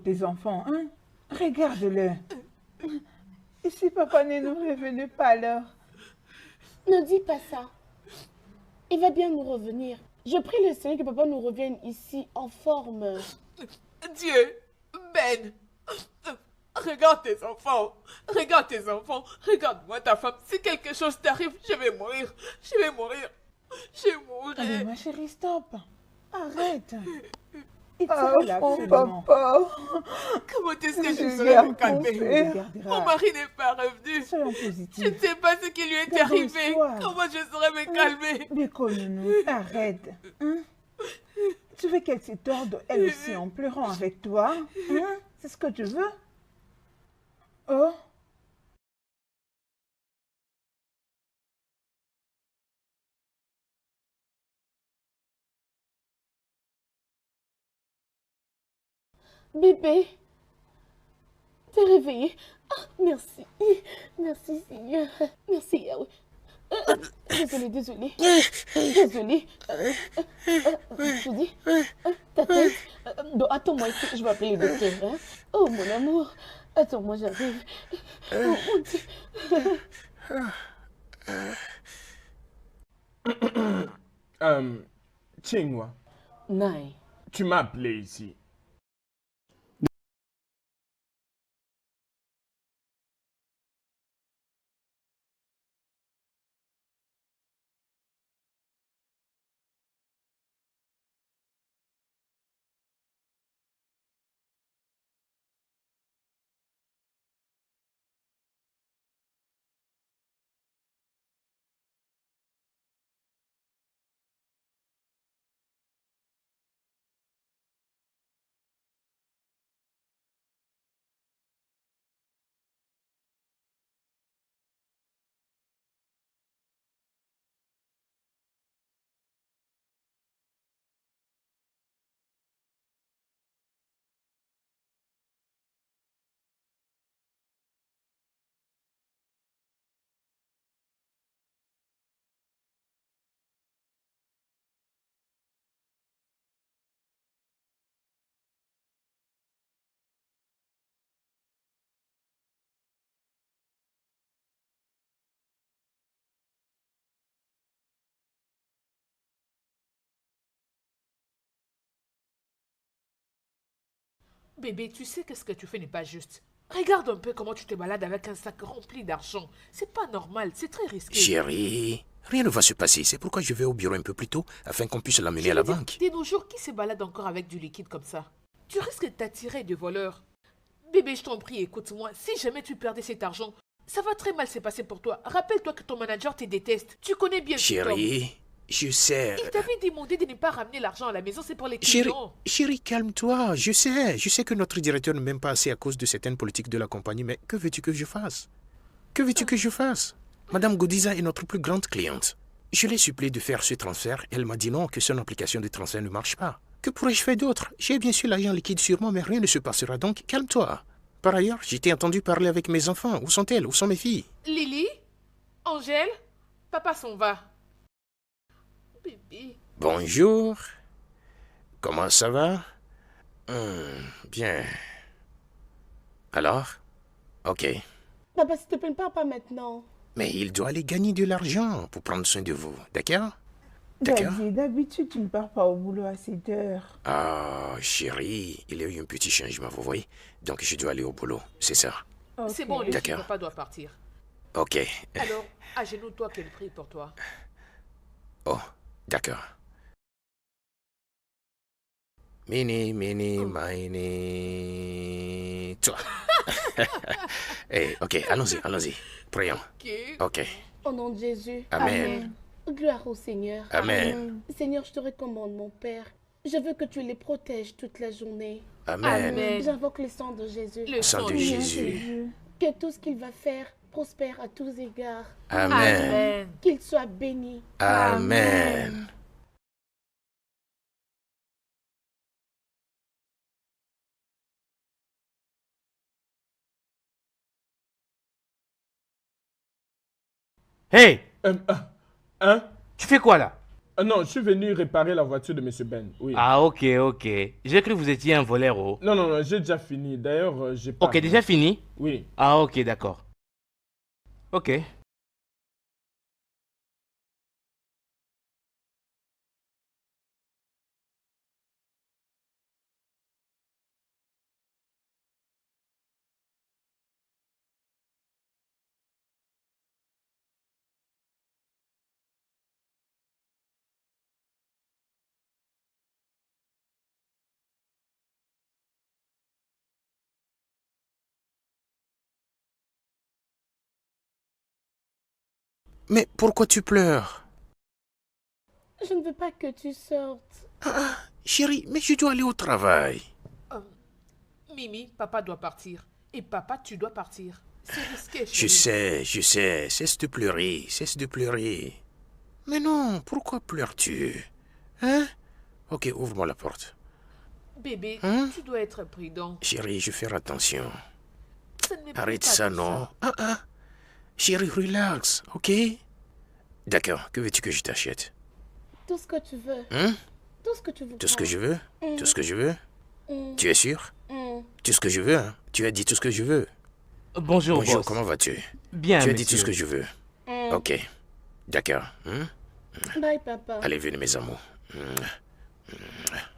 tes enfants, hein? Regarde-le. Et si papa ne nous revenait pas alors? Ne dis pas ça. Il va bien nous revenir. Je prie le Seigneur que papa nous revienne ici en forme. Dieu, Ben, regarde tes enfants. Regarde tes enfants. Regarde-moi ta femme. Si quelque chose t'arrive, je vais mourir. Je vais mourir. Je Allez, mourrai. ma chérie, stop. Arrête. Il Ah, sera là mon absolument. papa. Comment est-ce que je Je serai garde me calmer? mon père. Il gardera. Mon mari n'est pas revenu. Soyons Je positifs. ne sais pas ce qui lui est Gardons arrivé. espoir. Comment je saurais me calmer? Déconne-nous. Arrête. Hein? Tu veux qu'elle se torde elle aussi en pleurant avec toi? Hein? C'est ce que tu veux? Oh? Bébé, t'es réveillé. Ah, merci. Merci Seigneur. Merci Yahweh. Désolée, désolée. Désolée. Je dis, ta tête. Attends-moi ici, je vais appeler le docteur. Hein? Oh mon amour. Attends-moi, j'arrive. Oh mon Dieu. Tiens-moi, Nai. tu m'as appelé ici. Bébé, tu sais que ce que tu fais n'est pas juste. Regarde un peu comment tu te balades avec un sac rempli d'argent. C'est pas normal, c'est très risqué. Chérie, rien ne va se passer. C'est pourquoi je vais au bureau un peu plus tôt afin qu'on puisse l'amener à la banque. De nos jours, qui se balade encore avec du liquide comme ça? Tu risques de t'attirer des voleurs. Bébé, je t'en prie, écoute-moi. Si jamais tu perdais cet argent, ça va très mal se passer pour toi. Rappelle-toi que ton manager te déteste. Tu connais bien cet homme. Chérie, je sais. Il t'avait demandé de ne pas ramener l'argent à la maison, c'est pour les Chérie, clients. chérie, calme-toi. Je sais que notre directeur ne m'aime pas assez à cause de certaines politiques de la compagnie, mais que veux-tu que je fasse? Que veux-tu que je fasse? Madame Godiza est notre plus grande cliente. Je l'ai supplié de faire ce transfert. Elle m'a dit non, que son application de transfert ne marche pas. Que pourrais-je faire d'autre? J'ai bien sûr l'argent liquide sur moi, mais rien ne se passera, donc calme-toi. Par ailleurs, j'ai été entendu parler avec mes enfants. Où sont-elles? Où sont mes filles? Lily? Angèle? Papa s'en va. Bébé. Bonjour. Comment ça va? Bien. Alors? Ok. Papa, s'il te plaît, parle pas maintenant. Mais il doit aller gagner de l'argent pour prendre soin de vous, d'accord? D'accord? Daddy, d'habitude, tu ne pars pas au boulot à cette heure. Ah, chérie, il y a eu un petit changement, vous voyez? Donc je dois aller au boulot, c'est ça. C'est Ok. bon, Lily, D'accord. papa doit partir. Ok. Alors, agenouille-toi qu'elle prie pour toi. Oh, d'accord. Mini, toi. Ok, allons-y. Prions. Ok. Au nom de Jésus. Amen. Gloire au Seigneur. Amen. Seigneur, je te recommande mon Père. Je veux que tu les protèges toute la journée. Amen. J'invoque le sang de Jésus. Le Sang de Jésus. Que tout ce qu'il va faire prospère à tous égards. Amen. Qu'il soit béni. Amen. Hey, Hein? tu fais quoi là? Non, je suis venu réparer la voiture de Monsieur Ben. Oui. Ah, ok, ok. J'ai cru que vous étiez un voleur, oh. Non, non, non, j'ai déjà fini. D'ailleurs, j'ai pas. Ok, déjà fini? Oui. Ah, ok, d'accord. Ok. Mais pourquoi tu pleures? Je ne veux pas que tu sortes. Chérie, mais je dois aller au travail. Mimi, papa doit partir. Et papa, tu dois partir. C'est risqué, Je chérie. sais. Cesse de pleurer, cesse de pleurer. Mais non, pourquoi pleures-tu? Hein? Ok, ouvre-moi la porte. Bébé, Hein? tu dois être prudent. Chérie, je vais faire attention. Ça ne me plaît Arrête pas ça, tout non? Chérie, relax, ok? D'accord, que veux-tu que je t'achète? Tout ce que tu veux. Hein? Tout ce que tu veux. Tout ce que je veux? Tout ce que je veux? Tu es sûr? Tout ce que je veux, hein? Tu as dit tout ce que je veux. Bonjour, Bonjour, boss. comment vas-tu? Bien, Tu as monsieur. dit tout ce que je veux. Ok, d'accord. Bye, papa. Allez, venez mes amours.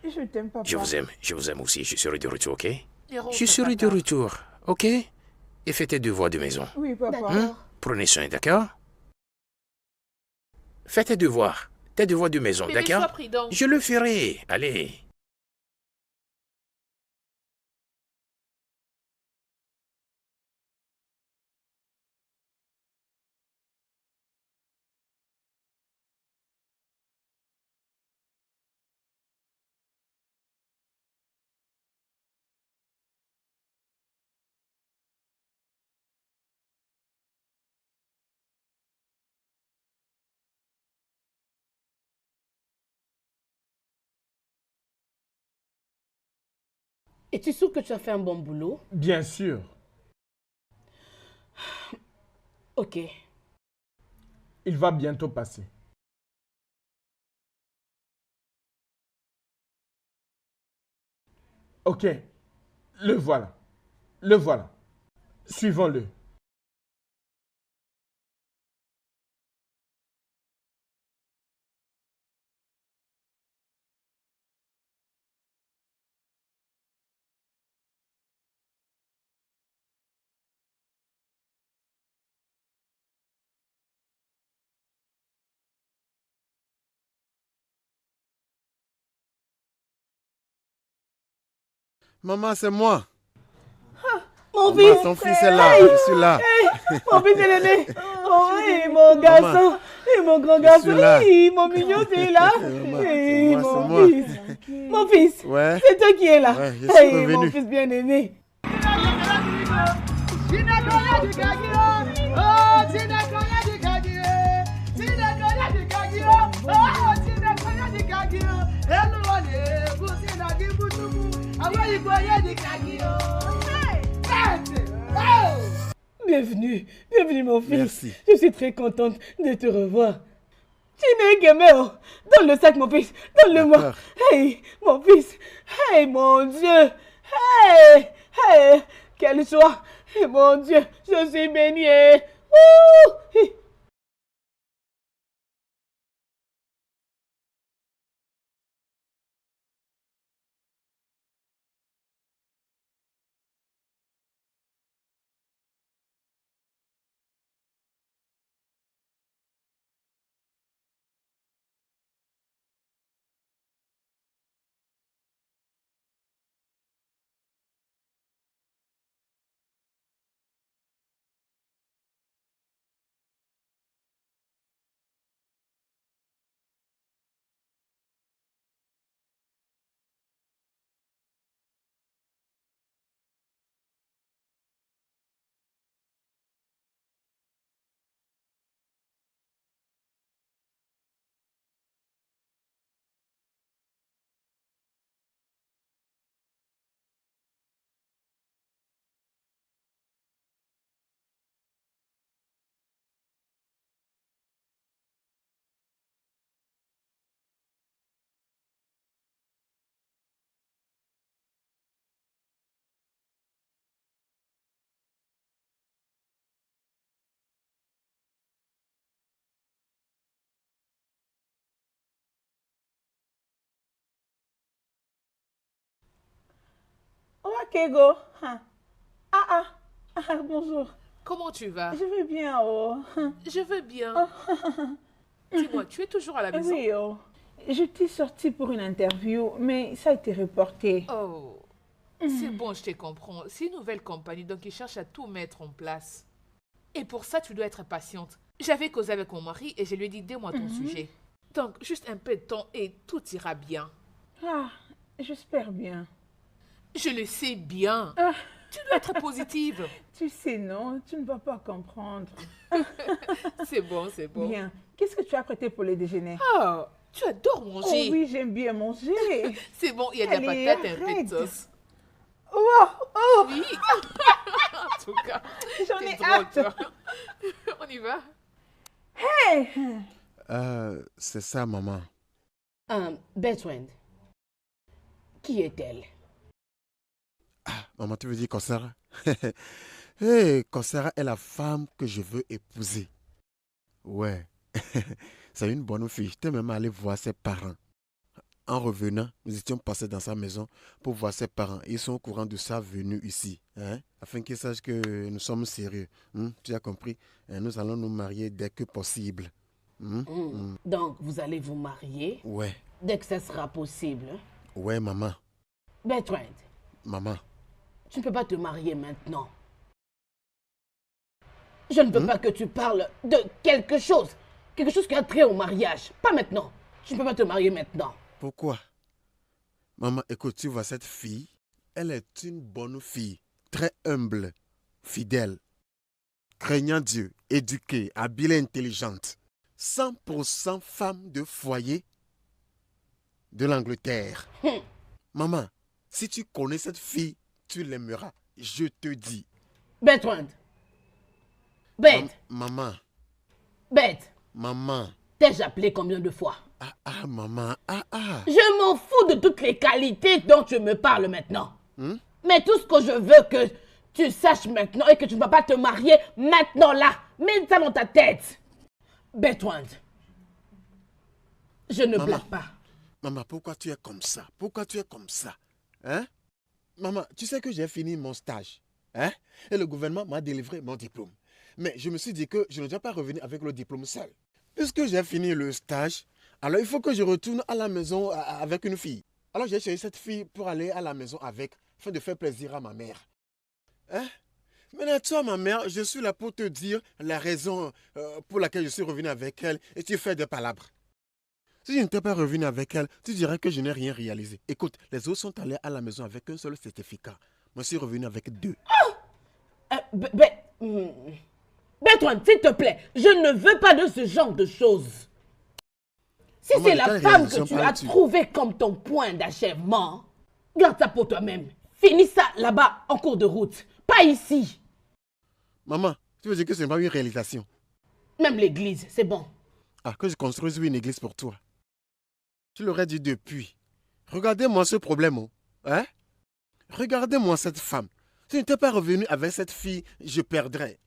Je t'aime, papa. Je vous aime aussi. Je serai de retour, ok? Héros, Je serai de papa. retour, ok? Et fais tes devoirs de maison. Oui, papa. D'accord. Prenez soin, d'accord? Fais tes devoirs de maison, Bébé, d'accord? sois prudent. Je le ferai, allez. Es-tu sûr que tu as fait un bon boulot? Bien sûr. Ok. Il va bientôt passer. Ok. Le voilà. Le voilà. Suivons-le. Maman, c'est moi. Mon Maman, fils! ton fils est là. Je suis là. Mon fils est l'aîné! Oh, hey, mon garçon! Et mon grand garçon! suis là. Hey, mon mignon, tu es là! Maman, Hey, c'est moi, mon fils! Mon fils! Ouais. C'est toi qui es là! Ouais, je suis Hey, revenu. mon fils bien-aimé! Bienvenue, bienvenue mon fils. Merci. Je suis très contente de te revoir. Tu n'es gamin, oh. Donne le sac mon fils, donne-le-moi. D'accord. Hey, mon fils, hey mon Dieu, hey, hey, quelle joie, hey, mon Dieu, je suis béni. Ouh. Ok, go. Bonjour. Comment tu vas? Je vais bien, oh. Je veux bien. Dis-moi, tu es toujours à la maison? Oui, oh. J'étais sortie pour une interview, mais ça a été reporté. Oh, c'est bon, je te comprends. C'est une nouvelle compagnie, donc ils cherchent à tout mettre en place. Et pour ça, tu dois être patiente. J'avais causé avec mon mari et je lui ai dit, dis-moi ton sujet. Donc, juste un peu de temps et tout ira bien. Ah, j'espère bien. Je le sais bien. Tu dois être positive. Tu sais, non, tu ne vas pas comprendre. C'est bon, c'est bon. Bien. Qu'est-ce que tu as prêté pour le déjeuner? Oh, tu adores Oh manger. oui, j'aime bien manger. C'est bon, il y a de la Allez, patate et un peu de arrête. sauce. Oh, Oui. En tout cas, j'en t'es ai drôle, hâte. toi. On y va? Hey! C'est ça, maman. Bertrand, qui est-elle? Ah, maman, tu veux dire Kosara? Hey, Kosara est la femme que je veux épouser. Ouais. C'est une bonne fille. J'étais même allé voir ses parents. En revenant, nous étions passés dans sa maison pour voir ses parents. Ils sont au courant de sa venue ici, hein, afin qu'ils sachent que nous sommes sérieux. Tu as compris? Et nous allons nous marier dès que possible. Donc, vous allez vous marier Ouais, dès que ça sera possible. ouais, maman. Bertrand, Maman. tu ne peux pas te marier maintenant. Je ne veux pas que tu parles de quelque chose. Quelque chose qui a trait au mariage. Pas maintenant. Tu ne peux pas te marier maintenant. Pourquoi? Maman, écoute, tu vois cette fille, elle est une bonne fille, très humble, fidèle, craignant Dieu, éduquée, habile et intelligente. 100% femme de foyer de l'Angleterre. Maman, si tu connais cette fille, tu l'aimeras. Je te dis. Bertrand. Bête. Maman, Bête. maman. T'ai-je appelé combien de fois? Maman, Je m'en fous de toutes les qualités dont tu me parles maintenant. Mais tout ce que je veux que tu saches maintenant et que tu ne vas pas te marier maintenant là. Mets ça dans ta tête. Bertrand. Je ne Maman. blague pas. Maman, pourquoi tu es comme ça? Pourquoi tu es comme ça? Hein? Maman, tu sais que j'ai fini mon stage. Hein? Et le gouvernement m'a délivré mon diplôme. Mais je me suis dit que je ne dois pas revenir avec le diplôme seul. Puisque j'ai fini le stage, alors il faut que je retourne à la maison avec une fille. Alors j'ai cherché cette fille pour aller à la maison avec, afin de faire plaisir à ma mère. Hein? Maintenant, toi, ma mère, je suis là pour te dire la raison pour laquelle je suis revenu avec elle et tu fais des palabres. Si je n'étais pas revenu avec elle, tu dirais que je n'ai rien réalisé. Écoute, les autres sont allés à la maison avec un seul certificat. Moi, je suis revenu avec 2. Bertrand, s'il te plaît, je ne veux pas de ce genre de choses. Si Maman, c'est de la quelle femme que réalisation tu as parles-tu? trouvée comme ton point d'achèvement, garde ça pour toi-même. Finis ça là-bas en cours de route, pas ici. Maman, tu veux dire que ce n'est pas une réalisation? Même l'église, c'est bon. Ah, que je construise une église pour toi. Tu l'aurais dit depuis. Regardez-moi ce problème. Hein? Regardez-moi cette femme. Si je n'étais pas revenu avec cette fille, je perdrais.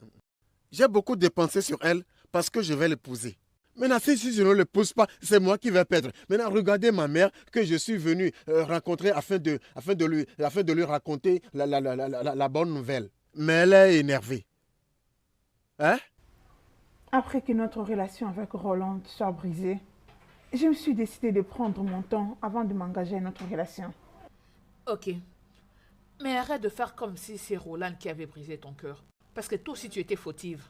J'ai beaucoup dépensé sur elle parce que je vais l'épouser. Maintenant, si je ne l'épouse pas, c'est moi qui vais perdre. Maintenant, regardez ma mère que je suis venu rencontrer afin de lui raconter la bonne nouvelle. Mais elle est énervée. Hein? Après que notre relation avec Roland soit brisée, je me suis décidée de prendre mon temps avant de m'engager à notre relation. Ok. Mais arrête de faire comme si c'est Roland qui avait brisé ton cœur. Parce que toi aussi tu étais fautive.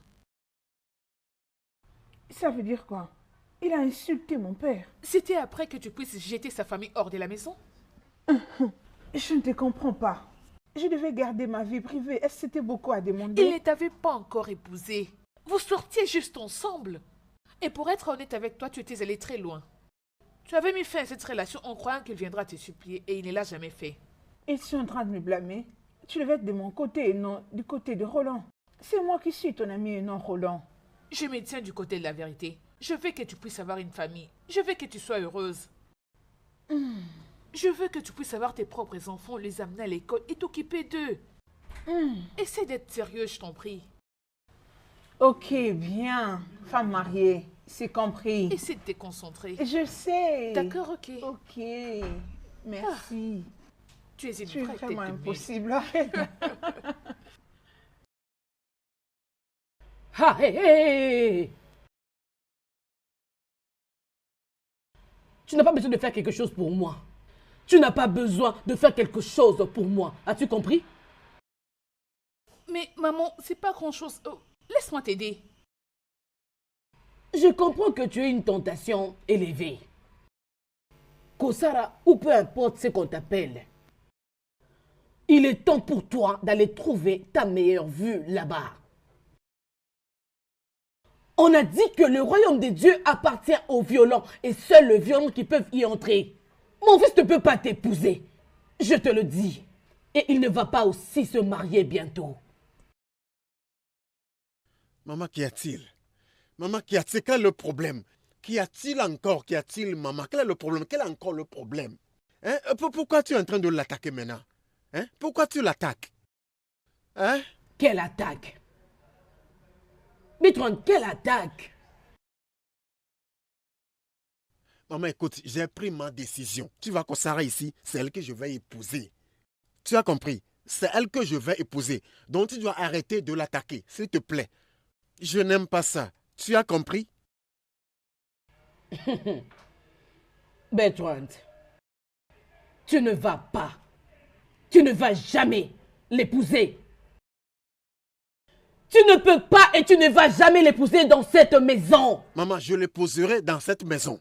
Ça veut dire quoi? Il a insulté mon père. C'était après que tu puisses jeter sa famille hors de la maison? Je ne te comprends pas. Je devais garder ma vie privée. Est-ce que c'était beaucoup à demander? Il ne t'avait pas encore épousé. Vous sortiez juste ensemble. Et pour être honnête avec toi, tu étais allé très loin. Tu avais mis fin à cette relation en croyant qu'il viendra te supplier et il ne l'a jamais fait. Ils sont en train de me blâmer. Tu devais être de mon côté et non du côté de Roland. C'est moi qui suis ton ami et non Roland. Je me tiens du côté de la vérité. Je veux que tu puisses avoir une famille. Je veux que tu sois heureuse. Je veux que tu puisses avoir tes propres enfants, les amener à l'école et t'occuper d'eux. Essaie d'être sérieux, je t'en prie. Ok, bien. Femme mariée, c'est compris. Essaie de te concentrer. Je sais. D'accord, ok. Ok, merci. Tu es une Tu es vraie tête vraiment de mule. impossible. Arrête. Ah, hé, hé! Tu n'as pas besoin de faire quelque chose pour moi. Tu n'as pas besoin de faire quelque chose pour moi. As-tu compris? Mais maman, c'est pas grand-chose. Oh, laisse-moi t'aider. Je comprends que tu es une tentation élevée. Kosara, ou peu importe ce qu'on t'appelle. Il est temps pour toi d'aller trouver ta meilleure vue là-bas. On a dit que le royaume des dieux appartient aux violents et seuls les violents qui peuvent y entrer. Mon fils ne peut pas t'épouser. Je te le dis. Et il ne va pas aussi se marier bientôt. Maman, qu'y a-t-il? Maman, qu'y a-t-il? Quel est le problème? Qu'y a-t-il encore? Qu'y a-t-il, maman? Quel est le problème? Quel est encore le problème? Hein? Pourquoi tu es en train de l'attaquer maintenant? Hein? Pourquoi tu l'attaques? Hein? Quelle attaque? Mitron, quelle attaque? Maman, écoute, j'ai pris ma décision. Tu vois Kosara ici, c'est elle que je vais épouser. Tu as compris? C'est elle que je vais épouser. Donc tu dois arrêter de l'attaquer, s'il te plaît. Je n'aime pas ça. Tu as compris? Bertrand, tu ne vas pas. Tu ne vas jamais l'épouser. Tu ne peux pas et tu ne vas jamais l'épouser dans cette maison. Maman, je l'épouserai dans cette maison.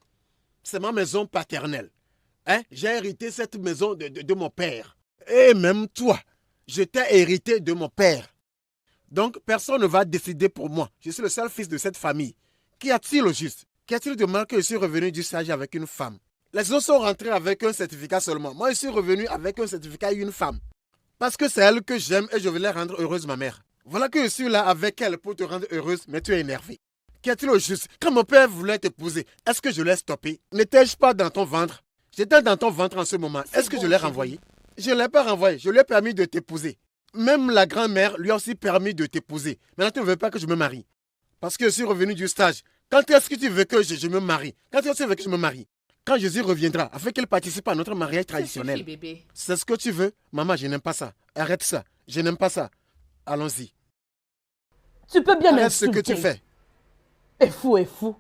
C'est ma maison paternelle. Hein? J'ai hérité cette maison de mon père. Et même toi, je t'ai hérité de mon père. Donc, personne ne va décider pour moi. Je suis le seul fils de cette famille. Qu'y a-t-il au juste? Qu'y a-t-il de mal que je suis revenu du stage avec une femme? Les autres sont rentrés avec un certificat seulement. Moi, je suis revenu avec un certificat et une femme. Parce que c'est elle que j'aime et je voulais rendre heureuse ma mère. Voilà que je suis là avec elle pour te rendre heureuse, mais tu es énervé. Qu'y a-t-il au juste? Quand mon père voulait t'épouser, est-ce que je l'ai stoppé? N'étais-je pas dans ton ventre? J'étais dans ton ventre en ce moment. Est-ce que je l'ai renvoyé? Je ne l'ai pas renvoyé. Je lui ai permis de t'épouser. Même la grand-mère lui a aussi permis de t'épouser. Maintenant, tu ne veux pas que je me marie. Parce que je suis revenu du stage. Quand est-ce que tu veux que je me marie? Quand est-ce que tu veux que je me marie? Quand Jésus reviendra, afin qu'il participe à notre mariage traditionnel. Ça suffit, bébé. C'est ce que tu veux? Maman, je n'aime pas ça. Arrête ça. Je n'aime pas ça. Allons-y. Tu peux bien Arrête ce m'insulter. que tu fais. Et fou est fou.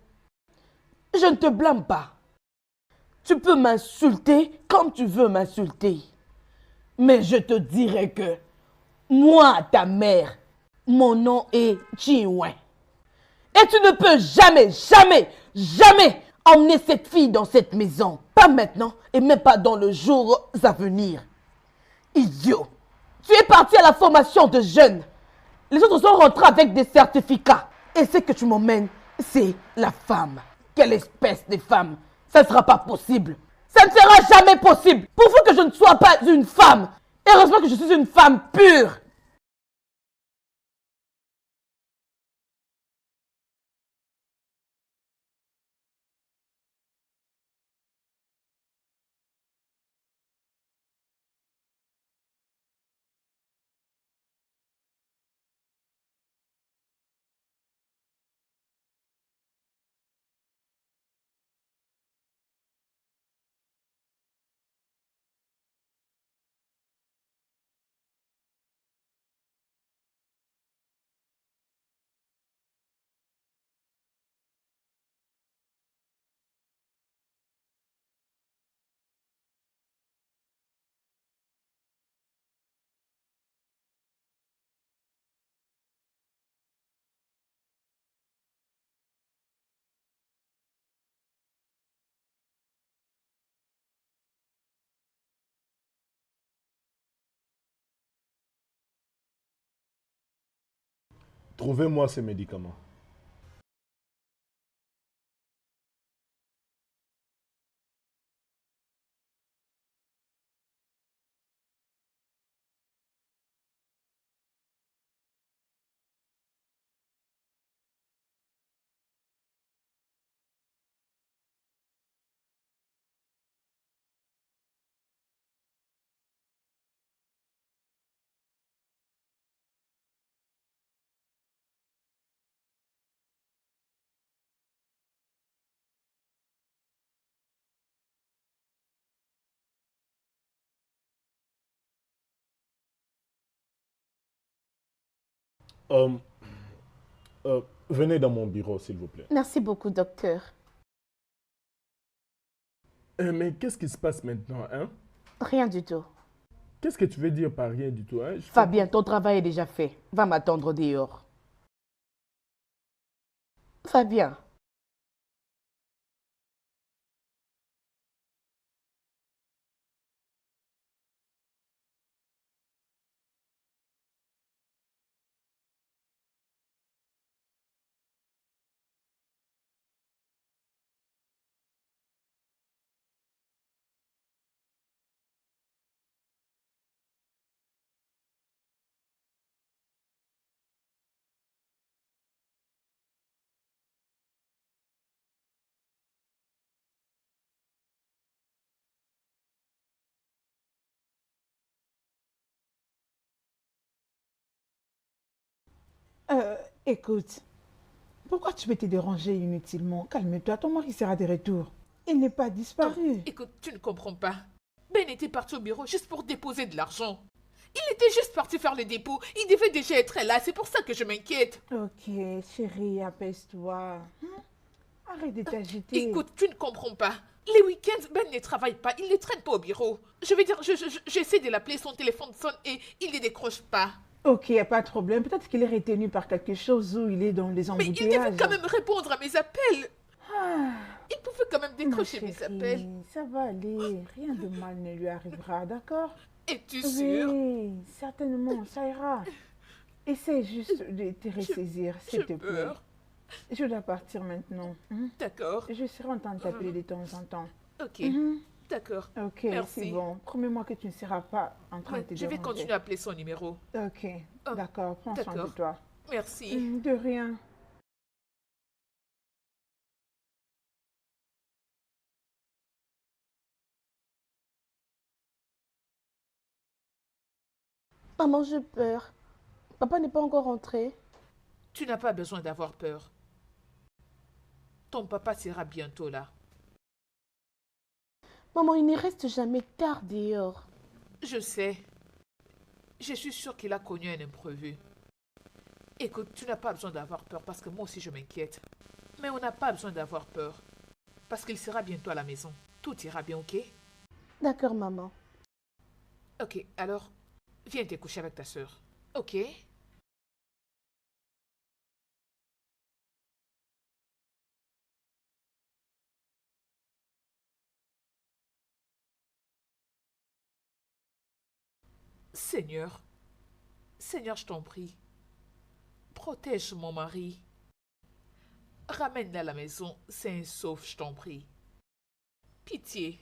Je ne te blâme pas. Tu peux m'insulter comme tu veux m'insulter. Mais je te dirai que moi, ta mère, mon nom est Jinwen. Et tu ne peux jamais, jamais, jamais emmener cette fille dans cette maison. Pas maintenant et même pas dans les jours à venir. Idiot. Tu es parti à la formation de jeunes. Les autres sont rentrés avec des certificats. Et ce que tu m'emmènes, c'est la femme. Quelle espèce de femme? Ça ne sera pas possible. Ça ne sera jamais possible. Pourvu que je ne sois pas une femme. Heureusement que je suis une femme pure. Trouvez-moi ces médicaments. Euh, venez dans mon bureau, s'il vous plaît. Merci beaucoup, docteur. Mais qu'est-ce qui se passe maintenant, hein? Rien du tout. Qu'est-ce que tu veux dire par rien du tout, hein? Fabien, ton travail est déjà fait. Va m'attendre dehors. Fabien. Écoute, pourquoi tu veux te déranger inutilement? Calme-toi, ton mari sera de retour. Il n'est pas disparu. Écoute, tu ne comprends pas. Ben était parti au bureau juste pour déposer de l'argent. Il était juste parti faire le dépôt. Il devait déjà être là. C'est pour ça que je m'inquiète. Ok, chérie, apaise-toi. Arrête de t'agiter. Écoute, tu ne comprends pas. Les week-ends, Ben ne travaille pas. Il ne traîne pas au bureau. Je veux dire, j'essaie de l'appeler, son téléphone sonne et il ne décroche pas. Ok, y a pas de problème. Peut-être qu'il est retenu par quelque chose ou il est dans les Mais embouteillages. il devait quand même répondre à mes appels. Ah, Il pouvait quand même ma décrocher mes chérie, appels. ça va aller. Rien de mal ne lui arrivera, d'accord? Es-tu sûre? Oui, certainement, ça ira. Essaie juste de te ressaisir, s'il te J'ai plaît. peur. Je dois partir maintenant. D'accord. Je serai en train de t'appeler de temps en temps. Ok. Mhm. D'accord. Ok, Merci. c'est bon. Promets-moi que tu ne seras pas en train Ouais, de te je vais déranger. continuer à appeler son numéro. Ok, Oh, d'accord. Prends soin de d'accord. toi. Merci. De rien. Maman, j'ai peur. Papa n'est pas encore rentré. Tu n'as pas besoin d'avoir peur. Ton papa sera bientôt là. Maman, il ne reste jamais tard dehors. Je sais. Je suis sûre qu'il a connu un imprévu. Écoute, tu n'as pas besoin d'avoir peur parce que moi aussi je m'inquiète. Mais on n'a pas besoin d'avoir peur. Parce qu'il sera bientôt à la maison. Tout ira bien, ok? D'accord, maman. Ok, alors, viens te coucher avec ta sœur. Ok? Seigneur, Seigneur, je t'en prie, protège mon mari. Ramène-le à la maison, sain et sauf, je t'en prie. Pitié.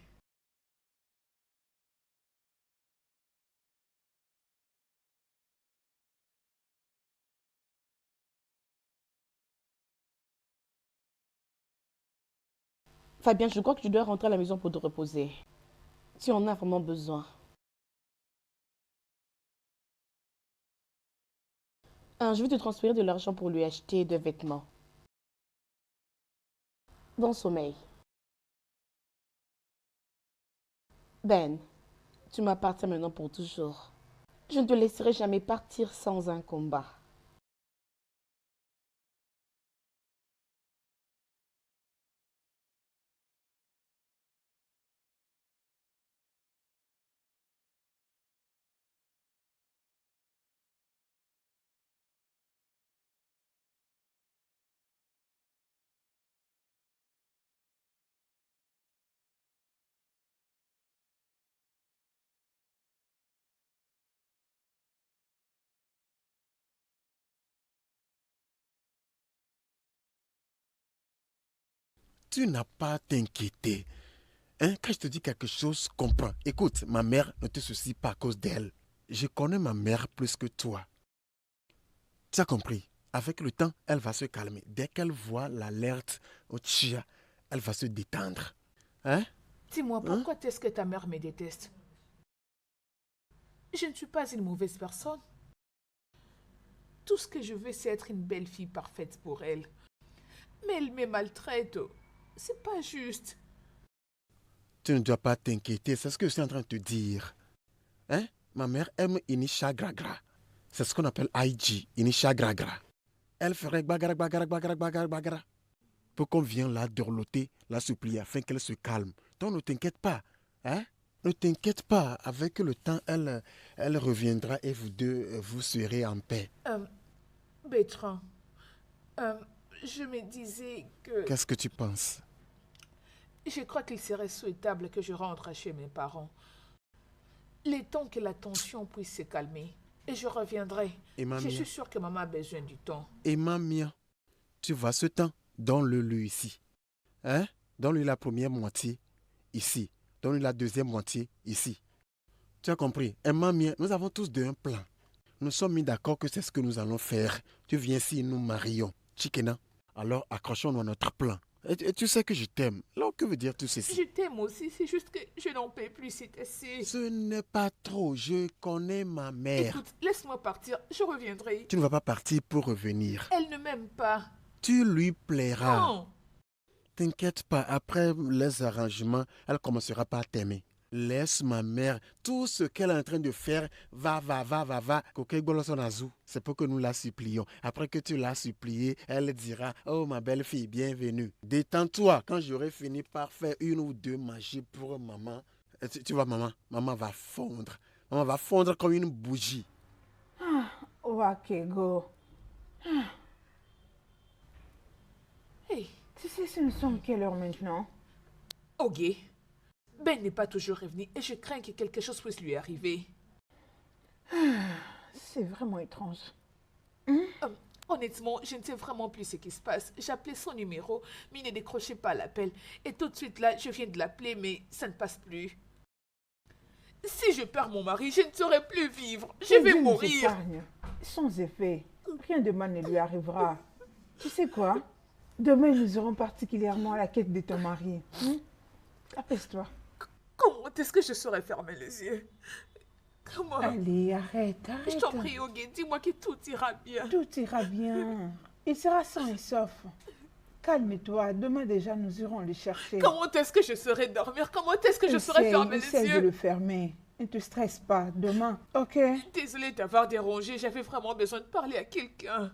Fabien, je crois que tu dois rentrer à la maison pour te reposer. Tu en as vraiment besoin. Je vais te transférer de l'argent pour lui acheter des vêtements. Bon sommeil. Ben, tu m'appartiens maintenant pour toujours. Je ne te laisserai jamais partir sans un combat. Tu n'as pas à t'inquiéter. Hein? Quand je te dis quelque chose, comprends. Écoute, ma mère ne te soucie pas à cause d'elle. Je connais ma mère plus que toi. Tu as compris? Avec le temps, elle va se calmer. Dès qu'elle voit l'alerte au chia, elle va se détendre. Hein? Dis-moi, pourquoi est-ce que ta mère me déteste? Je ne suis pas une mauvaise personne. Tout ce que je veux, c'est être une belle fille parfaite pour elle. Mais elle me maltraite. C'est pas juste. Tu ne dois pas t'inquiéter, c'est ce que je suis en train de te dire. Hein? Ma mère aime Inisha Gragra. C'est ce qu'on appelle IG, Inisha Gragra. Elle ferait bagara, bagara, bagara, bagara, bagara. Pour qu'on vienne la dorloter, la supplier afin qu'elle se calme. Donc ne t'inquiète pas. Hein? Ne t'inquiète pas. Avec le temps, elle reviendra et vous deux, vous serez en paix. Bertrand, je me disais que... Qu'est-ce que tu penses? Je crois qu'il serait souhaitable que je rentre chez mes parents. Le temps que la tension puisse se calmer. Et je reviendrai. Je suis sûre que maman a besoin du temps. Emma mia, tu vois ce temps? Donne-le-lui ici. Hein? Donne-lui la première moitié ici. Donne-lui la deuxième moitié ici. Tu as compris? Emma mia, nous avons tous deux un plan. Nous sommes mis d'accord que c'est ce que nous allons faire. Tu viens ici, nous marions. Chikena. Alors accrochons-nous à notre plan. Et tu sais que je t'aime. Alors que veut dire tout ceci? Je t'aime aussi, c'est juste que je n'en peux plus, c'est assez. Ce n'est pas trop, je connais ma mère. Écoute, laisse-moi partir, je reviendrai. Tu ne vas pas partir pour revenir. Elle ne m'aime pas. Tu lui plairas. Non. T'inquiète pas, après les arrangements, elle commencera par t'aimer. Laisse ma mère, tout ce qu'elle est en train de faire, va. C'est pour que nous la supplions. Après que tu l'as suppliée, elle dira, oh ma belle fille, bienvenue. Détends-toi, quand j'aurai fini par faire une ou deux magies pour maman. Tu vois maman va fondre. Maman va fondre comme une bougie. Wakego. Hey, Tu sais, ce ne sont quelle heure maintenant? Ok. Ben n'est pas toujours revenu et je crains que quelque chose puisse lui arriver. C'est vraiment étrange. Honnêtement, je ne sais vraiment plus ce qui se passe. J'appelais son numéro, mais il ne décrochait pas l'appel. Et tout de suite là, je viens de l'appeler, mais ça ne passe plus. Si je perds mon mari, je ne saurais plus vivre. Je vais Dieu nous mourir. épargne. Sans effet, rien de mal ne lui arrivera. Tu sais quoi? Demain, nous irons particulièrement à la quête de ton mari. Apaise-toi. Comment est-ce que je saurais fermer les yeux? Comment? Allez, arrête. Je t'en prie, Ogué, dis-moi que tout ira bien. Tout ira bien. Il sera sain et sauf. Calme-toi. Demain déjà, nous irons le chercher. Comment est-ce que je saurais dormir? Comment est-ce que je saurais fermer les Essaye de yeux? le fermer. Ne te stresse pas. Demain, ok? Désolée d'avoir dérangé, j'avais vraiment besoin de parler à quelqu'un.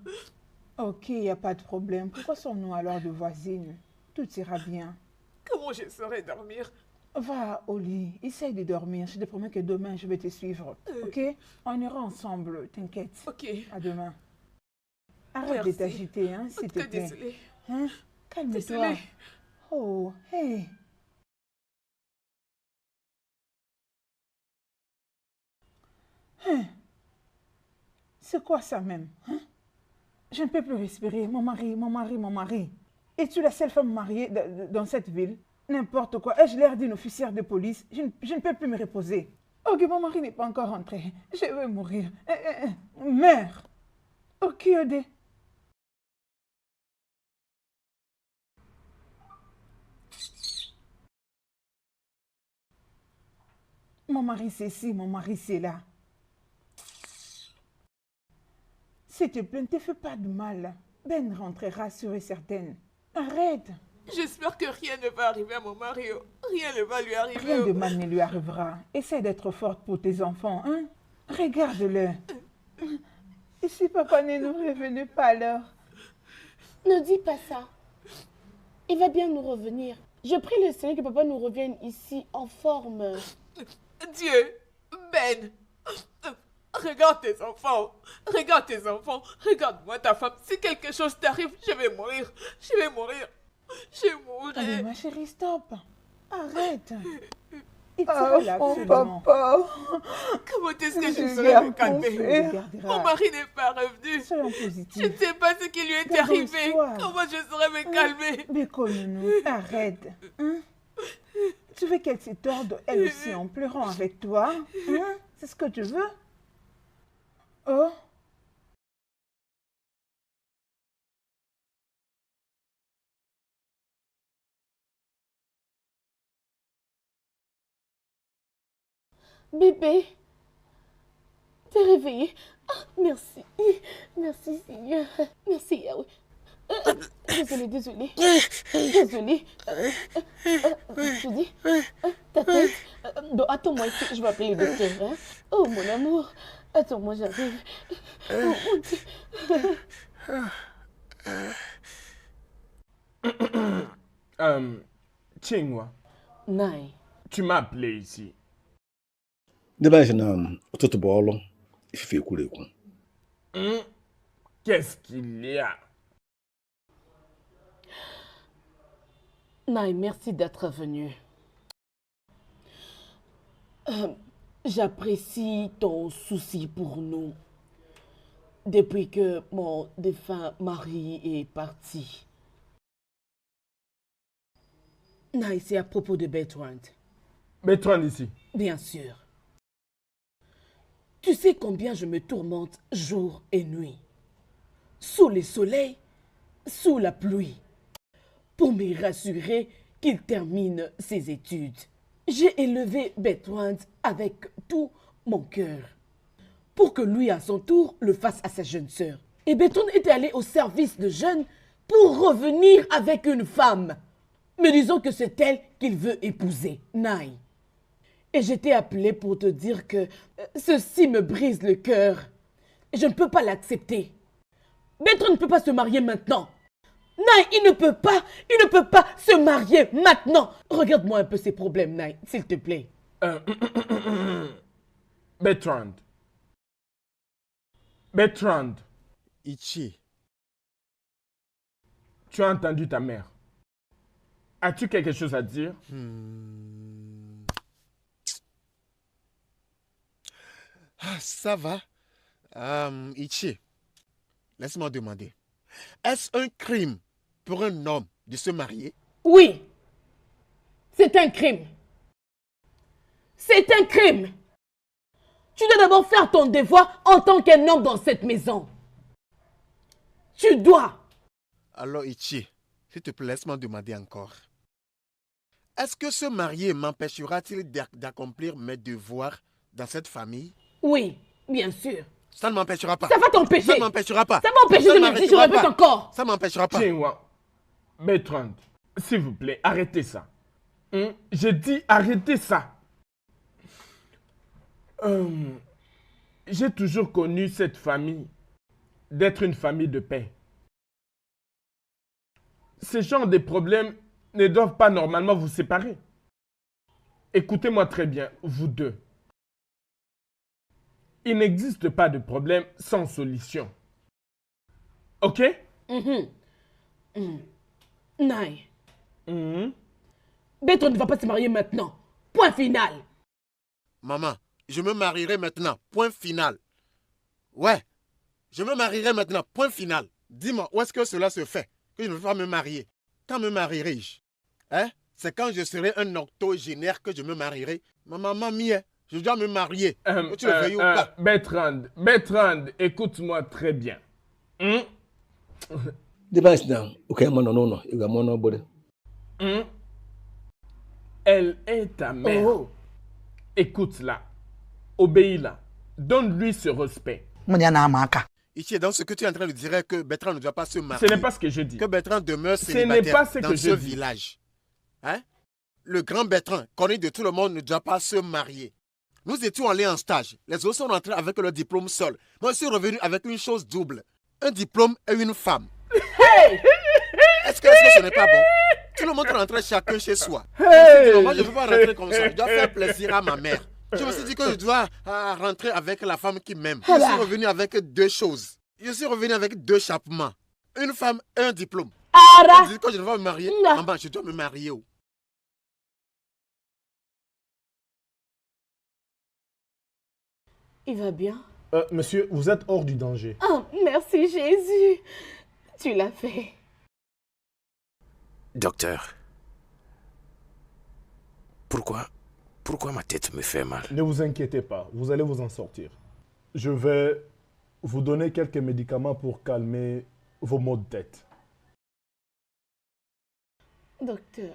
Ok, il n'y a pas de problème. Pourquoi sommes-nous alors de voisines? Tout ira bien. Comment je saurais dormir? Va au lit, essaye de dormir. Je te promets que demain, je vais te suivre. Ok? On ira ensemble, t'inquiète. Ok. À demain. Arrête de t'agiter, hein, s'il te plaît. Désolée. Hein? Calme-toi. Désolée. Oh, hey. Hein? C'est quoi ça même? Hein? Je ne peux plus respirer. Mon mari. Es-tu la seule femme mariée dans cette ville? N'importe quoi. Ai-je l'air d'une officière de police? Je ne peux plus me reposer. Ok, mon mari n'est pas encore rentré. Je vais mourir. Meurs. Ok, Odé. Mon mari c'est ici, mon mari c'est là. S'il te plaît, ne te fais pas de mal. Ben rentrera sûre et certaine. Arrête. J'espère que rien ne va arriver à mon mari. Rien ne va lui arriver. Rien de mal ne lui arrivera. Essaie d'être forte pour tes enfants, hein? Regarde-le. Et si papa ne nous revenait pas alors? Ne dis pas ça. Il va bien nous revenir. Je prie le Seigneur que papa nous revienne ici en forme. Dieu, Ben, regarde tes enfants. Regarde tes enfants. Regarde-moi ta femme. Si quelque chose t'arrive, je vais mourir. Je vais mourir. Je mourrai. Allez, ma chérie, stop. Arrête. Il sera là absolument. Papa. Comment est-ce que je serais me calmer? Mon mari n'est pas revenu. Soyons Je positifs. ne sais pas ce qui lui est arrivé. Comment je saurais me calmer? Déconne-nous. Arrête. Hein? Tu veux qu'elle se torde, elle aussi, en pleurant avec toi? Hein? C'est ce que tu veux? Oh? Bébé, t'es réveillé. Ah, merci. Merci, Seigneur. Merci, Yahweh. Désolée. Je dis, ta tête. Attends-moi ici, je vais appeler le docteur. Hein? Oh, mon amour. Attends-moi, j'arrive. Chingwa, Nai. tu m'as appelé ici. Debe anyị sị na ụtụtụ bụ ọrụ ifufe ekwuru ekwu. Qu'est-ce qu'il y a? Nai, merci d'être venu. J'apprécie ton souci pour nous. Depuis que mon défunt mari est parti. Nai, c'est à propos de Bertrand. Bertrand ici. Bien sûr. Tu sais combien je me tourmente jour et nuit. Sous le soleil, sous la pluie. Pour me rassurer qu'il termine ses études. J'ai élevé Bertrand avec tout mon cœur. Pour que lui, à son tour, le fasse à sa jeune sœur. Et Bertrand est allé au service de jeunes pour revenir avec une femme. Me disant que c'est elle qu'il veut épouser, Nai. Et je t'ai appelé pour te dire que ceci me brise le cœur. Je ne peux pas l'accepter. Bertrand ne peut pas se marier maintenant. Nai, il ne peut pas se marier maintenant. Regarde-moi un peu ses problèmes, Nai, s'il te plaît. Bertrand. Bertrand, Ichi, tu as entendu ta mère. As-tu quelque chose à dire? Ah, ça va. Ichi, laisse-moi demander. Est-ce un crime pour un homme de se marier? Oui, c'est un crime. C'est un crime. Tu dois d'abord faire ton devoir en tant qu'un homme dans cette maison. Tu dois. Alors, Ichi, s'il te plaît, laisse-moi demander encore. Est-ce que se marier m'empêchera-t-il d'accomplir mes devoirs dans cette famille? Oui, bien sûr. Ça ne m'empêchera pas. Ça va t'empêcher. Ça ne m'empêchera pas. Ça va m'empêcher de me dire, je répète encore. Ça ne m'empêchera pas. Chingwa, Bertrand, s'il vous plaît, arrêtez ça. J'ai dit arrêtez ça. J'ai toujours connu cette famille d'être une famille de paix. Ces genres de problèmes ne doivent pas normalement vous séparer. Écoutez-moi très bien, vous deux. Il n'existe pas de problème sans solution. Ok? Nai. Bertrand ne va pas se marier maintenant. Point final. Maman, je me marierai maintenant. Point final. Ouais, je me marierai maintenant. Point final. Dis-moi, où est-ce que cela se fait? Que je ne veux pas me marier. Quand me marierai-je? Hein? C'est quand je serai un octogénaire que je me marierai. Ma maman mie, je dois me marier. Que tu le veuilles ou pas. Bertrand, écoute-moi très bien. Debe anyị sị na oke ma nọ n'ụlọ ị ga-amụ n'obodo. Elle est ta mère. Oh. Écoute-la. Obéis-la. Donne-lui ce respect. Ici, dans ce que tu es en train de dire que Bertrand ne doit pas se marier. Ce n'est pas ce que je dis. Que Bertrand demeure Ce n'est célibataire pas ce que dans je ce dis. village. Hein? Le grand Bertrand, connu de tout le monde, ne doit pas se marier. Nous étions allés en stage. Les autres sont rentrés avec leur diplôme seul. Moi, je suis revenu avec une chose double. Un diplôme et une femme. Est-ce que ce n'est pas bon? Tout le monde rentrait chacun chez soi. Moi, je ne veux pas rentrer comme ça. Je dois faire plaisir à ma mère. Je me suis dit que je dois rentrer avec la femme qui m'aime. Je suis revenu avec deux choses. Je suis revenu avec deux chapeaux. Une femme et un diplôme. Ara. Je dis que je ne vais pas me marier. Non. Maman, je dois me marier. Il va bien? Monsieur, vous êtes hors du danger. Oh, merci Jésus. Tu l'as fait. Docteur, pourquoi ma tête me fait mal? Ne vous inquiétez pas, vous allez vous en sortir. Je vais vous donner quelques médicaments pour calmer vos maux de tête. Docteur,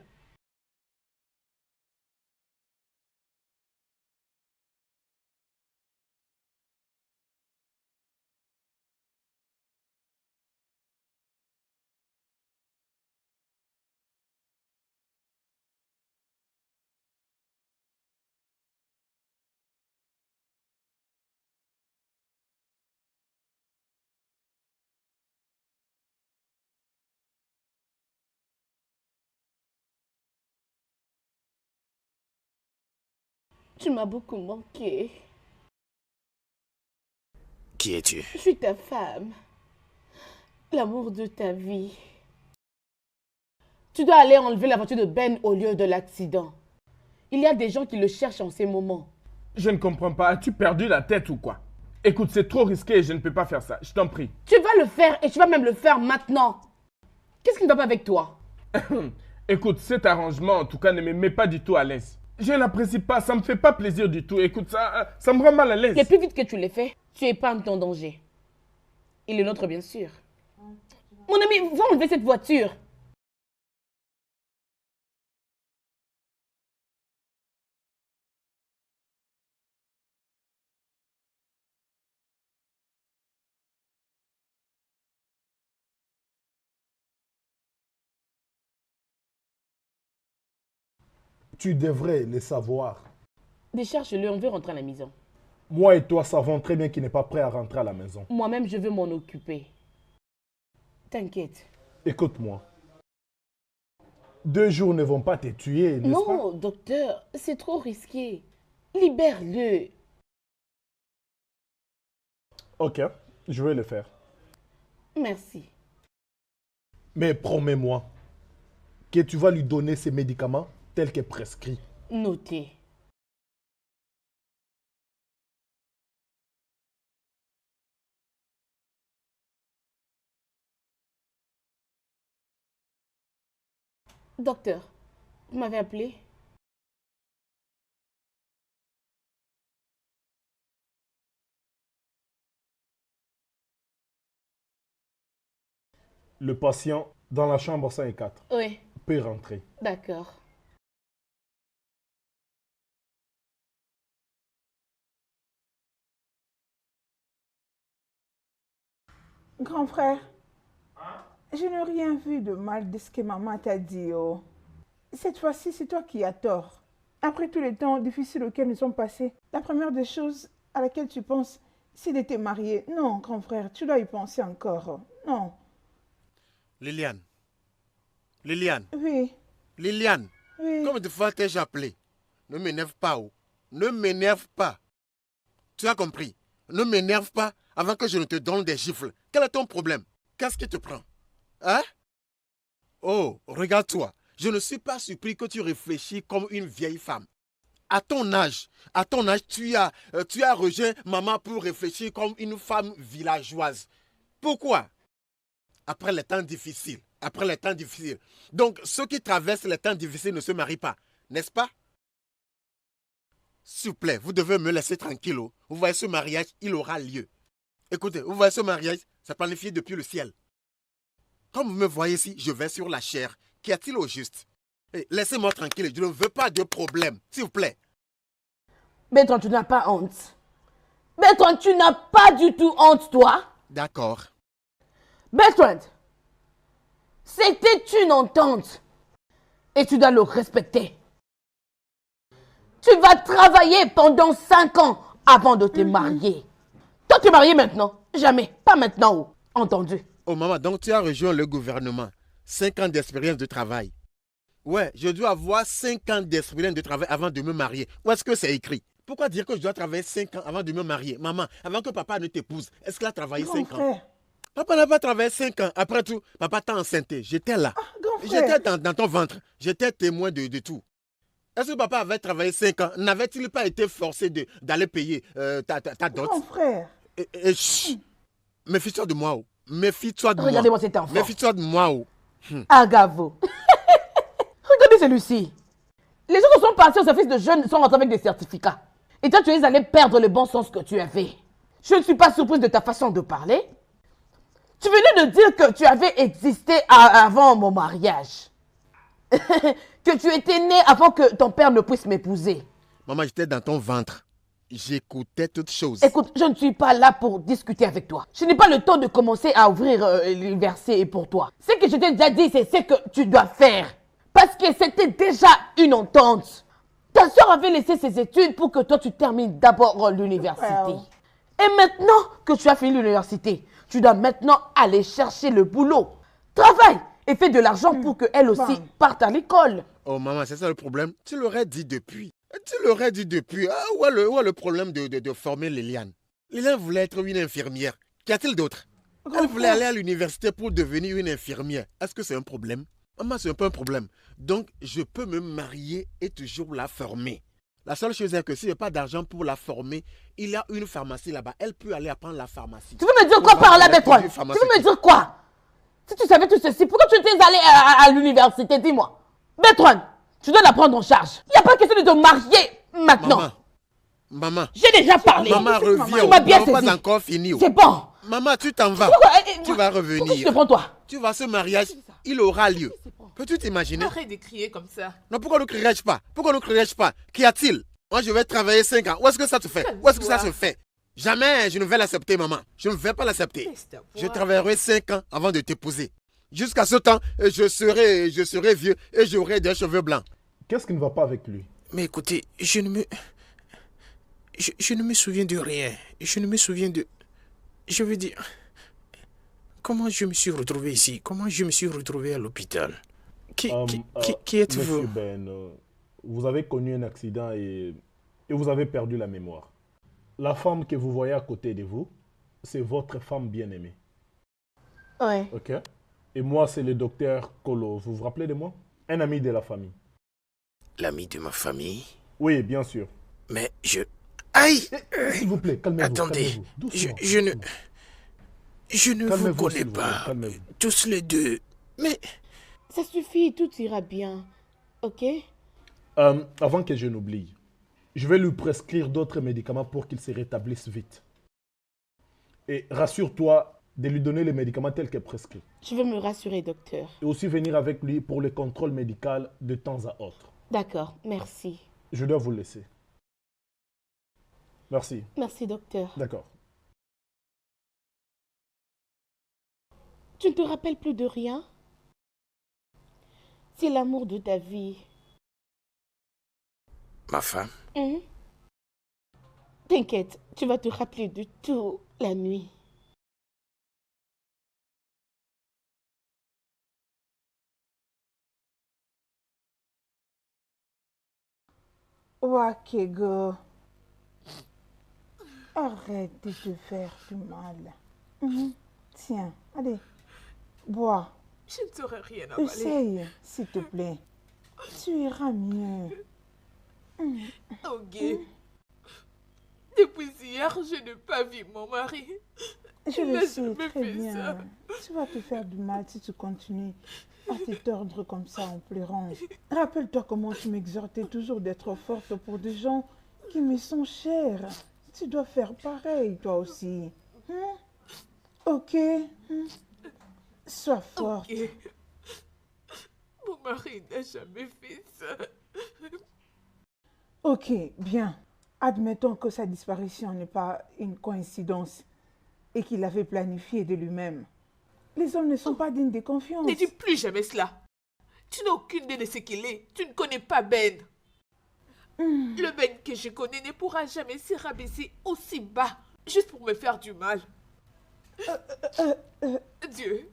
Tu m'as beaucoup manqué. Qui es-tu? Je suis ta femme. L'amour de ta vie. Tu dois aller enlever la voiture de Ben au lieu de l'accident. Il y a des gens qui le cherchent en ces moments. Je ne comprends pas. As-tu perdu la tête ou quoi? Écoute, c'est trop risqué et je ne peux pas faire ça. Je t'en prie. Tu vas le faire et tu vas même le faire maintenant. Qu'est-ce qui ne va pas avec toi? Écoute, cet arrangement, en tout cas, ne me met pas du tout à l'aise. Je n'apprécie pas, ça me fait pas plaisir du tout. Écoute, ça me rend mal à l'aise. Et plus vite que tu l'aies fait, tu épargnes ton danger. Et le nôtre, bien sûr. Mon ami, va enlever cette voiture. Tu devrais le savoir. Décharge-le, on veut rentrer à la maison. Moi et toi savons très bien qu'il n'est pas prêt à rentrer à la maison. Moi-même, je veux m'en occuper. T'inquiète. Écoute-moi. 2 jours ne vont pas te tuer, n'est-ce pas? Non, docteur, c'est trop risqué. Libère-le. Ok, je vais le faire. Merci. Mais promets-moi que tu vas lui donner ces médicaments tels que prescrits. Noté. Docteur, vous m'avez appelé? Le patient dans la chambre 504 Oui, peut rentrer. d'accord. Grand frère, je n'ai rien vu de mal de ce que maman t'a dit. Oh. Cette fois-ci, c'est toi qui as tort. Après tous les temps difficiles auxquels nous sommes passés, la première des choses à laquelle tu penses, c'est de te marier. Non, grand frère, tu dois y penser encore. Non. Liliane. Liliane. Oui, Liliane. oui. Comme de fois t'ai-je appelé? Ne m'énerve pas, oh. Ne m'énerve pas. Tu as compris? Ne m'énerve pas avant que je ne te donne des gifles. Quel est ton problème? Qu'est-ce qui te prend? Hein? Oh, regarde-toi. Je ne suis pas surpris que tu réfléchis comme une vieille femme. À ton âge, tu as rejoint maman pour réfléchir comme une femme villageoise. Pourquoi? Après les temps difficiles. Donc, ceux qui traversent les temps difficiles ne se marient pas, n'est-ce pas? S'il vous plaît, vous devez me laisser tranquille. Oh. Vous voyez, ce mariage, il aura lieu. Écoutez, vous voyez ce mariage, c'est planifié depuis le ciel. Comme vous me voyez ici, je vais sur la chair. Qu'y a-t-il au juste? Laissez-moi tranquille, je ne veux pas de problème, s'il vous plaît. Bertrand, tu n'as pas honte. Bertrand, tu n'as pas du tout honte, toi. D'accord. Bertrand, c'était une entente. Et tu dois le respecter. Tu vas travailler pendant 5 ans avant de te marier. Toi, tu es marié maintenant? Jamais. Pas maintenant. Oh. Entendu? Oh maman, donc tu as rejoint le gouvernement. 5 ans d'expérience de travail. Ouais, je dois avoir 5 ans d'expérience de travail avant de me marier. Où est-ce que c'est écrit? Pourquoi dire que je dois travailler 5 ans avant de me marier? Maman, avant que papa ne t'épouse, est-ce qu'il a travaillé 5 ans? Papa n'a pas travaillé 5 ans. Après tout, papa t'a enceinté. J'étais là. J'étais dans ton ventre. J'étais témoin de tout. Est-ce que papa avait travaillé 5 ans? N'avait-il pas été forcé d'aller payer ta dot? Grand frère. Chut. Méfie-toi de moi. Oh. Méfie-toi de moi. Regardez-moi cet enfant. Méfie-toi de moi. Oh. Agavo. Regardez celui-ci. Les autres sont partis au service de jeunes, sont rentrés avec des certificats. Et toi, tu es allé perdre le bon sens que tu avais. Je ne suis pas surprise de ta façon de parler. Tu venais de dire que tu avais existé avant mon mariage. Que tu étais né avant que ton père ne puisse m'épouser. Maman, j'étais dans ton ventre. J'écoutais toutes choses. Écoute, je ne suis pas là pour discuter avec toi. Je n'ai pas le temps de commencer à ouvrir les versets pour toi. Ce que je t'ai déjà dit, c'est ce que tu dois faire. Parce que c'était déjà une entente. Ta soeur avait laissé ses études pour que toi tu termines d'abord l'université. Wow. Et maintenant que tu as fini l'université, tu dois maintenant aller chercher le boulot. Travaille et fais de l'argent pour qu'elle aussi parte à l'école. Oh maman, c'est ça le problème. Tu l'aurais dit depuis. Tu l'aurais dit depuis. Ah, où est le problème de former Liliane? Liliane voulait être une infirmière. Qu'y a-t-il d'autre? Elle voulait aller à l'université pour devenir une infirmière. Est-ce que c'est un problème? Maman, c'est un peu un problème. Donc, je peux me marier et toujours la former. La seule chose est que si je n'ai pas d'argent pour la former, il y a une pharmacie là-bas. Elle peut aller apprendre la pharmacie. Tu veux me dire quoi par là, Bertrand? Tu veux me dire quoi? Si tu savais tout ceci, pourquoi tu étais allé à l'université? Dis-moi. Bertrand, tu dois la prendre en charge. Il n'y a pas question de te marier maintenant. Maman. J'ai déjà parlé. Maman, reviens. Tu m'as bien saisi. Pas encore fini. C'est bon. Maman, tu t'en vas. Tu vas revenir. Pourquoi tu te prends, toi? Tu vois, ce mariage, il aura lieu. Peux-tu t'imaginer? Arrête de crier comme ça. Non, pourquoi ne crierais-je pas? Pourquoi ne crierais-je pas? Qu'y a-t-il? Moi, je vais travailler 5 ans. Où est-ce que ça te fait? Où est-ce que ça se fait? Jamais je ne vais l'accepter, maman. Je ne vais pas l'accepter. Je travaillerai 5 ans avant de t'épouser. Jusqu'à ce temps, je serai vieux et j'aurai des cheveux blancs. Qu'est-ce qui ne va pas avec lui? Mais écoutez, je ne me souviens de rien. Je ne me souviens de... Je veux dire... Comment je me suis retrouvé ici? Comment je me suis retrouvé à l'hôpital? Qui êtes-vous? Monsieur Ben, vous avez connu un accident et vous avez perdu la mémoire. La femme que vous voyez à côté de vous, c'est votre femme bien-aimée. Ouais. Ok? Et moi, c'est le docteur Kolo. Vous vous rappelez de moi? Un ami de la famille. L'ami de ma famille? Oui, bien sûr. Mais je... Aïe! S'il vous plaît, calmez-vous. Attendez, Calmez-vous. je ne vous connais pas. Tous les deux. Mais... Ça suffit, tout ira bien. Ok? Avant que je n'oublie, je vais lui prescrire d'autres médicaments pour qu'il se rétablisse vite. Et rassure-toi de lui donner les médicaments tels que prescrits. Je veux me rassurer, docteur. Et aussi venir avec lui pour le contrôle médical de temps à autre. D'accord, merci. Je dois vous laisser. Merci. Merci, docteur. D'accord. Tu ne te rappelles plus de rien? C'est l'amour de ta vie. Ma femme? T'inquiète, tu vas te rappeler de tout la nuit. Wakego, arrête de te faire du mal. Tiens, allez, bois. Je ne saurais rien avaler. Essaye, s'il te plaît. Tu iras mieux. Ok. Depuis hier, je n'ai pas vu mon mari. Je le sais très bien. Tu vas te faire du mal si tu continues à te tordre comme ça en pleurant. Rappelle-toi comment tu m'exhortais toujours d'être forte pour des gens qui me sont chers. Tu dois faire pareil, toi aussi. Ok? Sois forte. Okay. Mon mari n'a jamais fait ça. Ok, bien. Admettons que sa disparition n'est pas une coïncidence et qu'il l'avait planifié de lui-même. Les hommes ne sont pas dignes de confiance. Ne dis plus jamais cela. Tu n'as aucune idée de ce qu'il est. Tu ne connais pas Ben. Le Ben que je connais ne pourra jamais se rabaisser aussi bas juste pour me faire du mal. Dieu,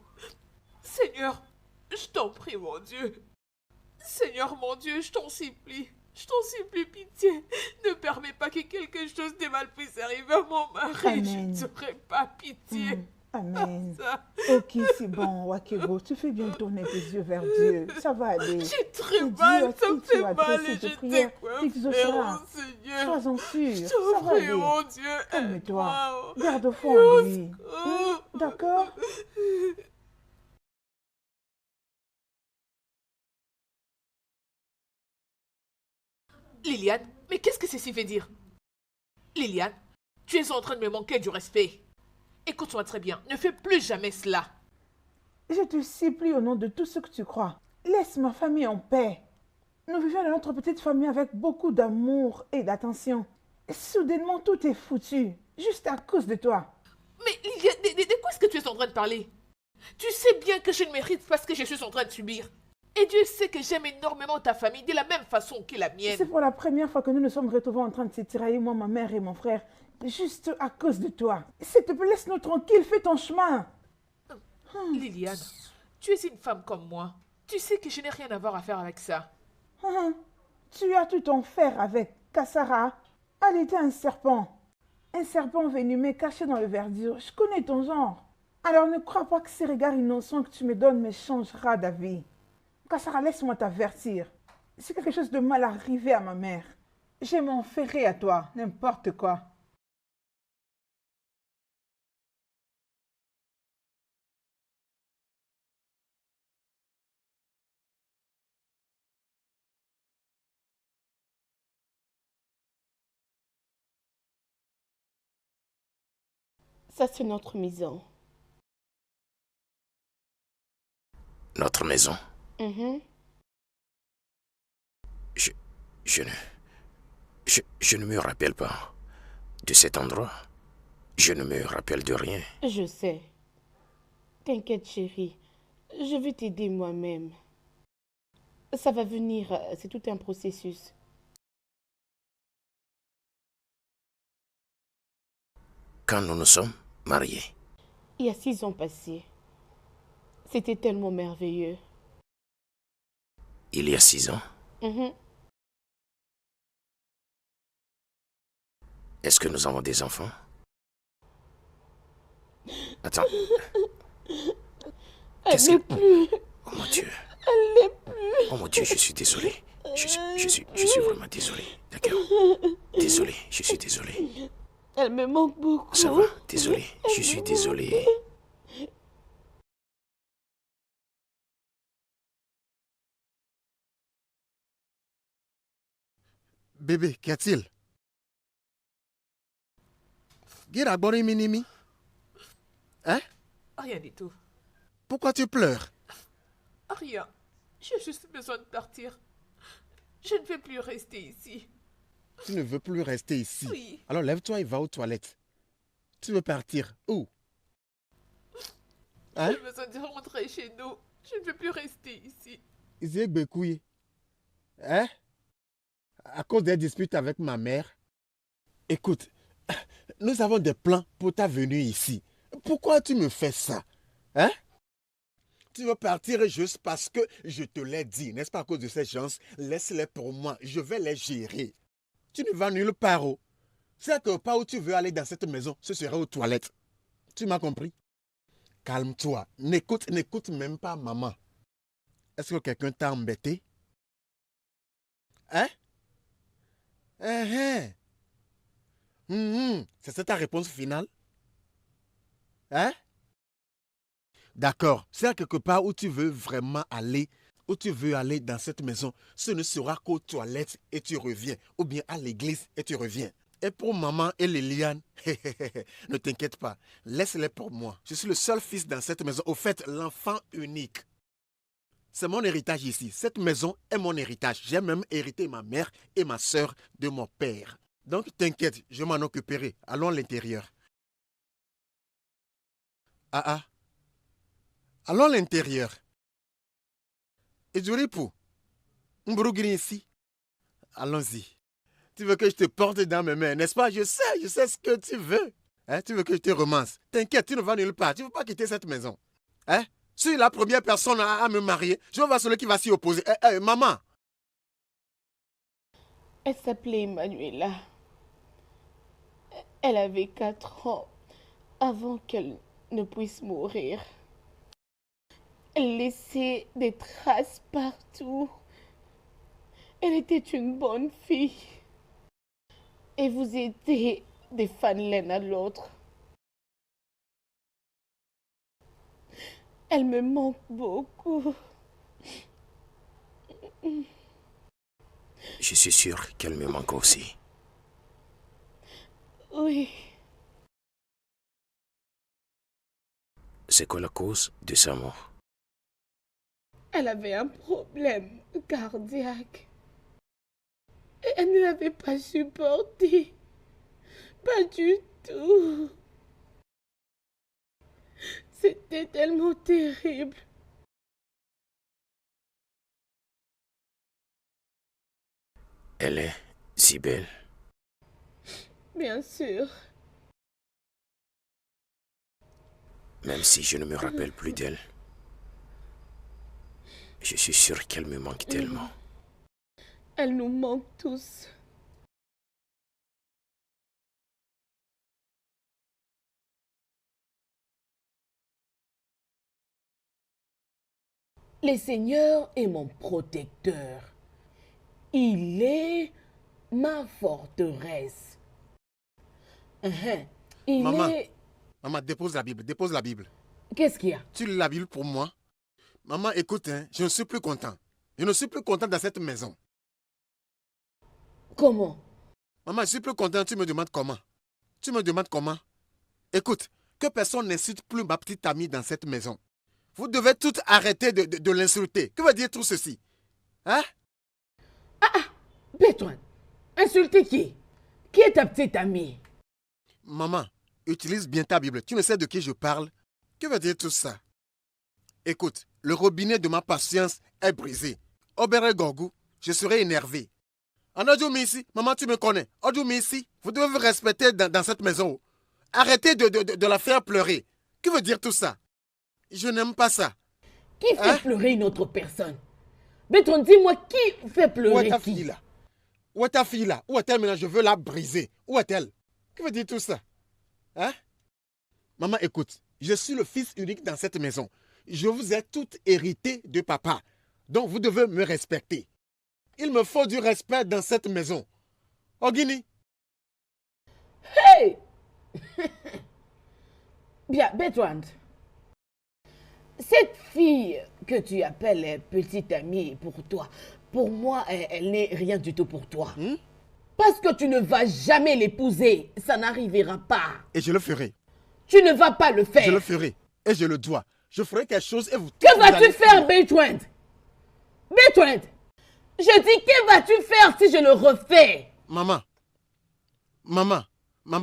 Seigneur, je t'en prie, mon Dieu. Seigneur, mon Dieu, je t'en supplie, pitié. Ne permets pas que quelque chose de mal puisse arriver à mon mari. Amen. Je ne serai pas pitié. Amen. Ok, c'est bon, Wakego. Tu fais bien tourner tes yeux vers Dieu. Ça va aller. J'ai très mal, ça me fait mal et je sais quoi faire, mon Seigneur. Sois-en sûr. Je Ça va prie, aller. mon Dieu. Calme-toi. Garde foi en lui. D'accord? Liliane, mais qu'est-ce que ceci veut dire? Liliane, tu es en train de me manquer du respect. Écoute-moi très bien, ne fais plus jamais cela. Je te supplie au nom de tout ce que tu crois. Laisse ma famille en paix. Nous vivons dans notre petite famille avec beaucoup d'amour et d'attention. Soudainement, tout est foutu, juste à cause de toi. Mais Liliane, de quoi est-ce que tu es en train de parler? Tu sais bien que je ne mérite pas ce que je suis en train de subir. Et Dieu sait que j'aime énormément ta famille de la même façon que la mienne. C'est pour la première fois que nous nous sommes retrouvés en train de se tirailler, moi, ma mère et mon frère, juste à cause de toi. S'il te plaît, laisse-nous tranquille, fais ton chemin. Tu as tout ton fer avec Kassara. Elle était un serpent. Un serpent venimeux caché dans le verdure. Je connais ton genre. Alors ne crois pas que ces regards innocents que tu me donnes me changera d'avis. Kassara, laisse-moi t'avertir. Si quelque chose de mal arrivé à ma mère, je m'en ferai à toi, n'importe quoi. Ça, c'est notre maison. Notre maison. Mhm. Je ne me rappelle pas de cet endroit. Je ne me rappelle de rien. Je sais. T'inquiète, chérie. Je vais t'aider moi-même. Ça va venir. C'est tout un processus. Quand nous nous sommes mariés, Il y a 6 ans passés. C'était tellement merveilleux. il y a 6 ans, Mhm. est-ce que nous avons des enfants? Attends, Elle qu'est-ce n'est que... plus. Oh mon Dieu, Elle n'est plus. oh mon Dieu, je suis désolé. Je suis vraiment désolé, d'accord? Désolé, je suis désolé. Elle me manque beaucoup. Ça va, désolé, je suis désolé. Bébé, qu'y a-t-il? Gira Gbori Minimi. Hein? Rien du tout. Pourquoi tu pleures? Rien. J'ai juste besoin de partir. Je ne veux plus rester ici. Tu ne veux plus rester ici. Oui. Alors lève-toi et va aux toilettes. Tu veux partir où? Hein? J'ai besoin de rentrer chez nous. Je ne veux plus rester ici. Isiek Bekouye. Hein? À cause des disputes avec ma mère. Écoute, nous avons des plans pour ta venue ici. Pourquoi tu me fais ça? Hein? Tu veux partir juste parce que je te l'ai dit, n'est-ce pas, à cause de ces gens? Laisse-les pour moi, je vais les gérer. Tu ne vas nulle part. Oh. C'est que pas où tu veux aller dans cette maison, ce serait aux toilettes. Tu m'as compris? Calme-toi, n'écoute même pas maman. Est-ce que quelqu'un t'a embêté? Hein? C'est ça ta réponse finale? Hein? D'accord. C'est à quelque part où tu veux vraiment aller, où tu veux aller dans cette maison. Ce ne sera qu'aux toilettes et tu reviens. Ou bien à l'église et tu reviens. Et pour maman et Liliane, ne t'inquiète pas. Laisse-les pour moi. Je suis le seul fils dans cette maison. Au fait, l'enfant unique. C'est mon héritage ici. Cette maison est mon héritage. J'ai même hérité ma mère et ma soeur de mon père. Donc t'inquiète, je m'en occuperai. Allons à l'intérieur. Allons à l'intérieur. Et Djuripou, Mbrougiri ici. Allons-y. Tu veux que je te porte dans mes mains, n'est-ce pas? Je sais ce que tu veux. Hein? Tu veux que je te romance. T'inquiète, tu ne vas nulle part. Tu ne veux pas quitter cette maison. Hein? Je suis la première personne à me marier. Je vais voir celui qui va s'y opposer. Maman. Elle s'appelait Emmanuela. Elle avait 4 ans avant qu'elle ne puisse mourir. Elle laissait des traces partout. Elle était une bonne fille. Et vous étiez des fans l'un à l'autre. Elle me manque beaucoup. Je suis sûr qu'elle me manque aussi. Oui. C'est quoi la cause de sa mort? Elle avait un problème cardiaque. Et elle ne l'avait pas supporté. Pas du tout. C'était tellement terrible. Elle est si belle. Bien sûr. Même si je ne me rappelle plus d'elle, je suis sûr qu'elle me manque tellement. Elle nous manque tous. Le Seigneur est mon protecteur. Il est ma forteresse. Maman. Est... Maman, dépose la Bible. Qu'est-ce qu'il y a? Tu lis la Bible pour moi? Maman, écoute, je ne suis plus content. Je ne suis plus content dans cette maison. Comment? Maman, je suis plus content, tu me demandes comment? Tu me demandes comment? Écoute, que personne n'incite plus ma petite amie dans cette maison. Vous devez toutes arrêter de l'insulter. Que veut dire tout ceci? Hein? Bertrand, insulter qui? Qui est ta petite amie? Maman, utilise bien ta Bible. Tu ne sais de qui je parle? Que veut dire tout ça? Écoute, le robinet de ma patience est brisé. Obere Gorgou, je serai énervé. En Odjoumi ici, maman, tu me connais. Odjoumi ici, vous devez vous respecter dans cette maison. Arrêtez de la faire pleurer. Que veut dire tout ça? Je n'aime pas ça. Qui fait pleurer une autre personne? Bertrand, dis-moi, qui fait pleurer? Où est ta fille là? Où est ta fille là? Où est-elle maintenant? Je veux la briser. Où est-elle? Que veut dire tout ça? Hein? Maman, écoute, je suis le fils unique dans cette maison. Je vous ai toutes hérité de papa. Donc vous devez me respecter. Il me faut du respect dans cette maison. Ogini. Hey! Bien, Bertrand. Cette fille que tu appelles petite amie pour toi, pour moi, elle n'est rien du tout pour toi. Parce que tu ne vas jamais l'épouser. Ça n'arrivera pas. Et je le ferai. Tu ne vas pas le faire. Je le ferai. Et je le dois. Je ferai quelque chose et vous... Que vas-tu faire, Bertrand? Bertrand! Je dis, que vas-tu faire si je le refais? Maman,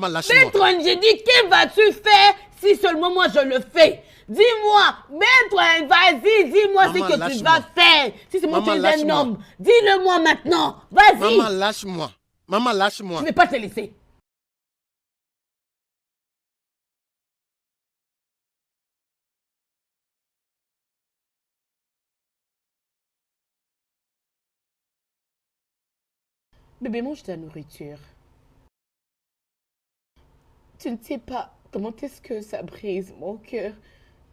lâche-moi. Bertrand, j'ai dit, que vas-tu faire si seulement moi je le fais? Dis-moi, Bertrand, vas-y, dis-moi ce que tu vas faire. Si c'est moi tu es un homme, dis-le-moi maintenant. Vas-y. Maman, lâche-moi. Maman, lâche-moi. Je ne vais pas te laisser. Bébé, mange ta nourriture. Tu ne sais pas comment est-ce que ça brise mon cœur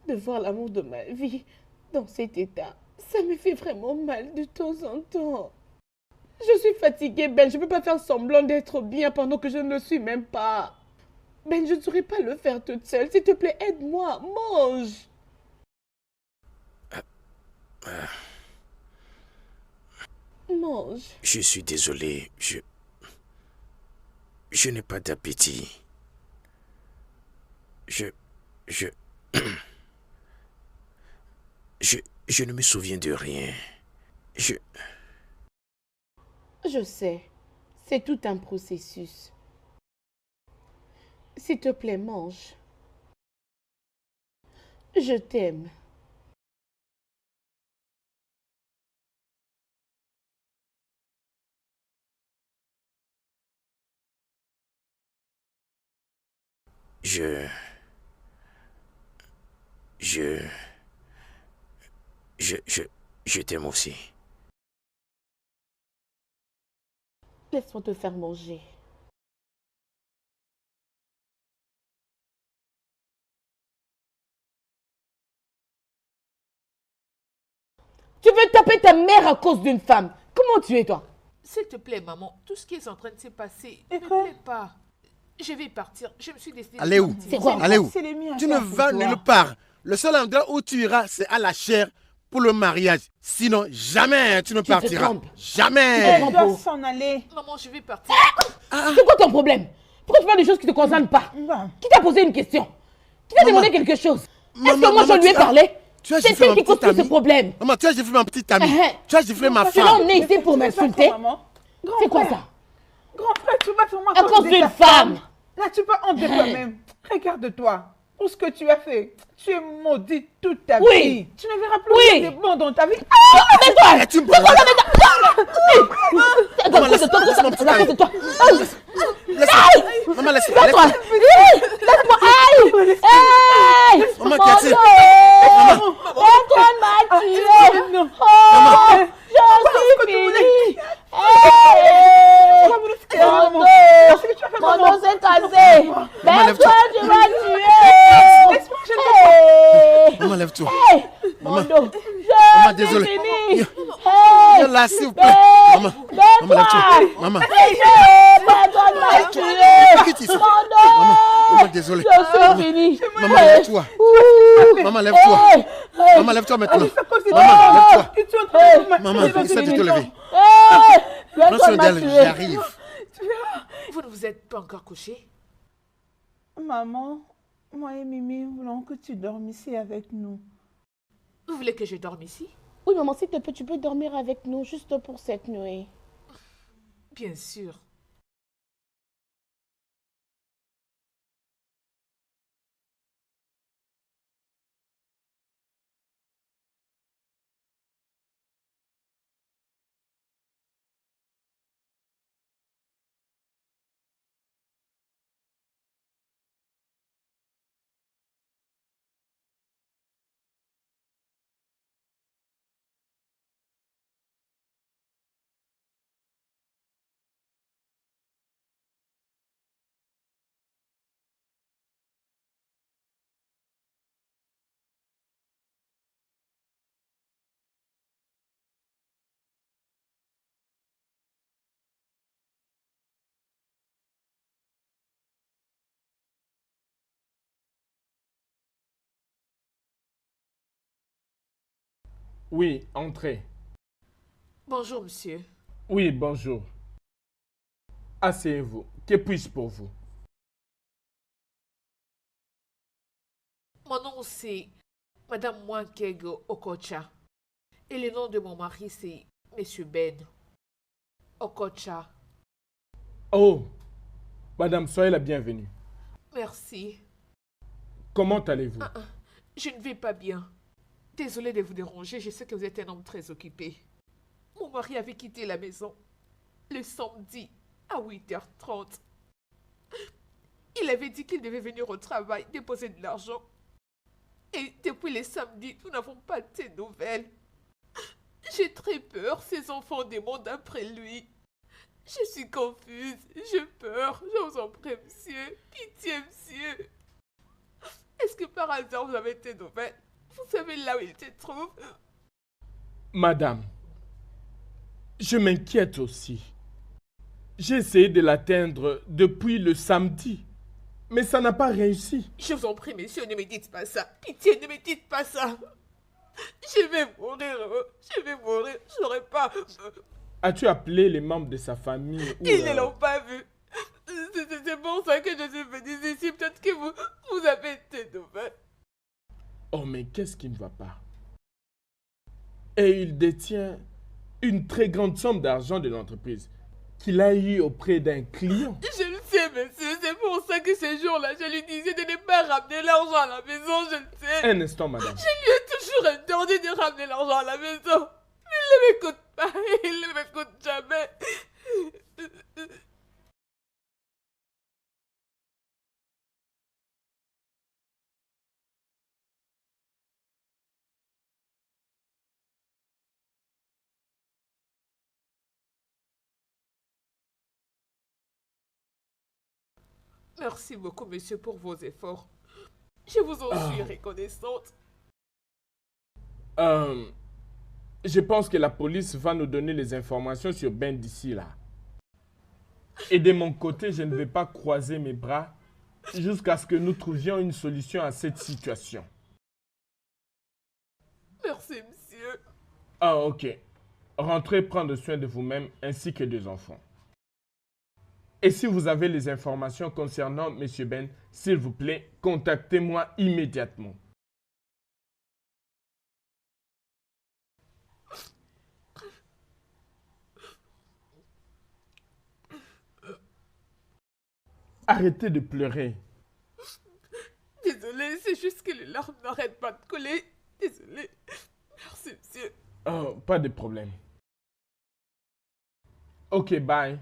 de voir l'amour de ma vie dans cet état. Ça me fait vraiment mal de temps en temps. Je suis fatiguée, Ben. Je ne peux pas faire semblant d'être bien pendant que je ne le suis même pas. Ben, je ne saurais pas le faire toute seule. S'il te plaît, aide-moi. Mange. Mange. Je suis désolé, je n'ai pas d'appétit. Je ne me souviens de rien. Je sais, c'est tout un processus. S'il te plaît, mange. Je t'aime. Je t'aime aussi. Laisse-moi te faire manger. Tu veux taper ta mère à cause d'une femme? Comment tu es, toi? S'il te plaît, maman, tout ce qui est en train de se passer ne me plaît pas. Je vais partir. Je me suis décidée. Allez où? C'est quoi? Allez où? C'est les miens à Tu faire ne pour vas toi. nulle part. Le seul endroit où tu iras, c'est à la chair pour le mariage. Sinon, jamais tu ne te partiras. trompes. Jamais. Elle doit s'en aller. Maman, je vais partir. C'est quoi ton problème? Pourquoi tu parles de choses qui ne te concernent pas? Bon. Qui t'a posé une question? Qui t'a demandé quelque chose? Est-ce que moi je lui ai parlé? Tu as C'est giflé elle ma qui cause petite tout ce amie. problème. Maman, tu as giflé ma petite amie. Tu as giflé ma Tu l'as femme. emmené ici pour Tu vas m'insulter? faire maman. Grand C'est quoi frère. ça? Grand frère, tu vas faire moi À cause d'une femme. Là, tu vas honte de toi-même. Regarde-toi. Pour ce que tu as fait. Tu es maudit toute ta Oui. vie. Tu ne verras plus Oui. rien de bon dans ta vie. Mais toi! Et tu me parles. Maman, laisse-moi. Laisse-toi. Maman, laisse-moi. Laisse-moi. Laisse-moi. Aïe! Aïe! Maman, Mon Cathy. Dieu! Antoine m'a tué! Non. Oh! J'en suis fini! Mon dos s'est cassé. Maman, Mais toi, tu vas tuer. Maman, lève-toi. Mon dos. Maman, désolé. Viens là, s'il vous plaît. Maman, maman, lève-toi. Maman. Personne m'a tué. Quitte ici. Mon dos. Maman, désolé. Je suis fini. Maman, lève-toi. Maman, lève-toi. Maman, lève-toi maintenant. Maman, lève-toi. Maman, essaie de te lever. Prends Personne soin m'a d'elle, tué. j'arrive. Vous ne vous êtes pas encore couché? Maman, moi et Mimi voulons que tu dormes ici avec nous. Vous voulez que je dorme ici? Oui, maman, s'il te plaît, tu peux dormir avec nous juste pour cette nuit. Bien sûr. Oui, entrez. Bonjour, monsieur. Oui, bonjour. Asseyez-vous. Que puis-je pour vous? Mon nom, c'est Madame Mwankego Okocha. Et le nom de mon mari, c'est Monsieur Ben Okocha. Oh, madame, soyez la bienvenue. Merci. Comment allez-vous? Je ne vais pas bien. Désolée de vous déranger, je sais que vous êtes un homme très occupé. Mon mari avait quitté la maison le samedi à 8h30. Il avait dit qu'il devait venir au travail déposer de l'argent. Et depuis le samedi, nous n'avons pas de ses nouvelles. J'ai très peur, ses enfants demandent après lui. Je suis confuse, j'ai peur, je vous en prie, monsieur. Pitié, monsieur. Est-ce que par hasard vous avez des nouvelles? Vous savez là où il se trouve? Madame, je m'inquiète aussi. J'ai essayé de l'atteindre depuis le samedi, mais ça n'a pas réussi. Je vous en prie, monsieur, ne me dites pas ça. Pitié, ne me dites pas ça. Je vais mourir, je vais mourir, je n'aurai pas... As-tu appelé les membres de sa famille ou, Ils ne l'ont pas vu. C'est pour ça que je suis venue ici. Peut-être que vous avez des nouvelles. Oh, mais qu'est-ce qui ne va pas? Et il détient une très grande somme d'argent de l'entreprise qu'il a eu auprès d'un client. Je le sais, monsieur. C'est pour ça que ce jour-là, je lui disais de ne pas ramener l'argent à la maison. Je le sais. Un instant, madame. Je lui ai toujours interdit de ramener l'argent à la maison. Mais il ne m'écoute pas. Il ne m'écoute jamais. Merci beaucoup, monsieur, pour vos efforts. Je vous en suis reconnaissante. Je pense que la police va nous donner les informations sur Ben d'ici là. Et de mon côté, je ne vais pas croiser mes bras jusqu'à ce que nous trouvions une solution à cette situation. Merci, monsieur. Ah, ok. Rentrez prendre soin de vous-même ainsi que des enfants. Et si vous avez les informations concernant M. Ben, s'il vous plaît, contactez-moi immédiatement. Arrêtez de pleurer. Désolée, c'est juste que les larmes n'arrêtent pas de couler. Désolée. Merci, monsieur. Oh, pas de problème. Ok, bye.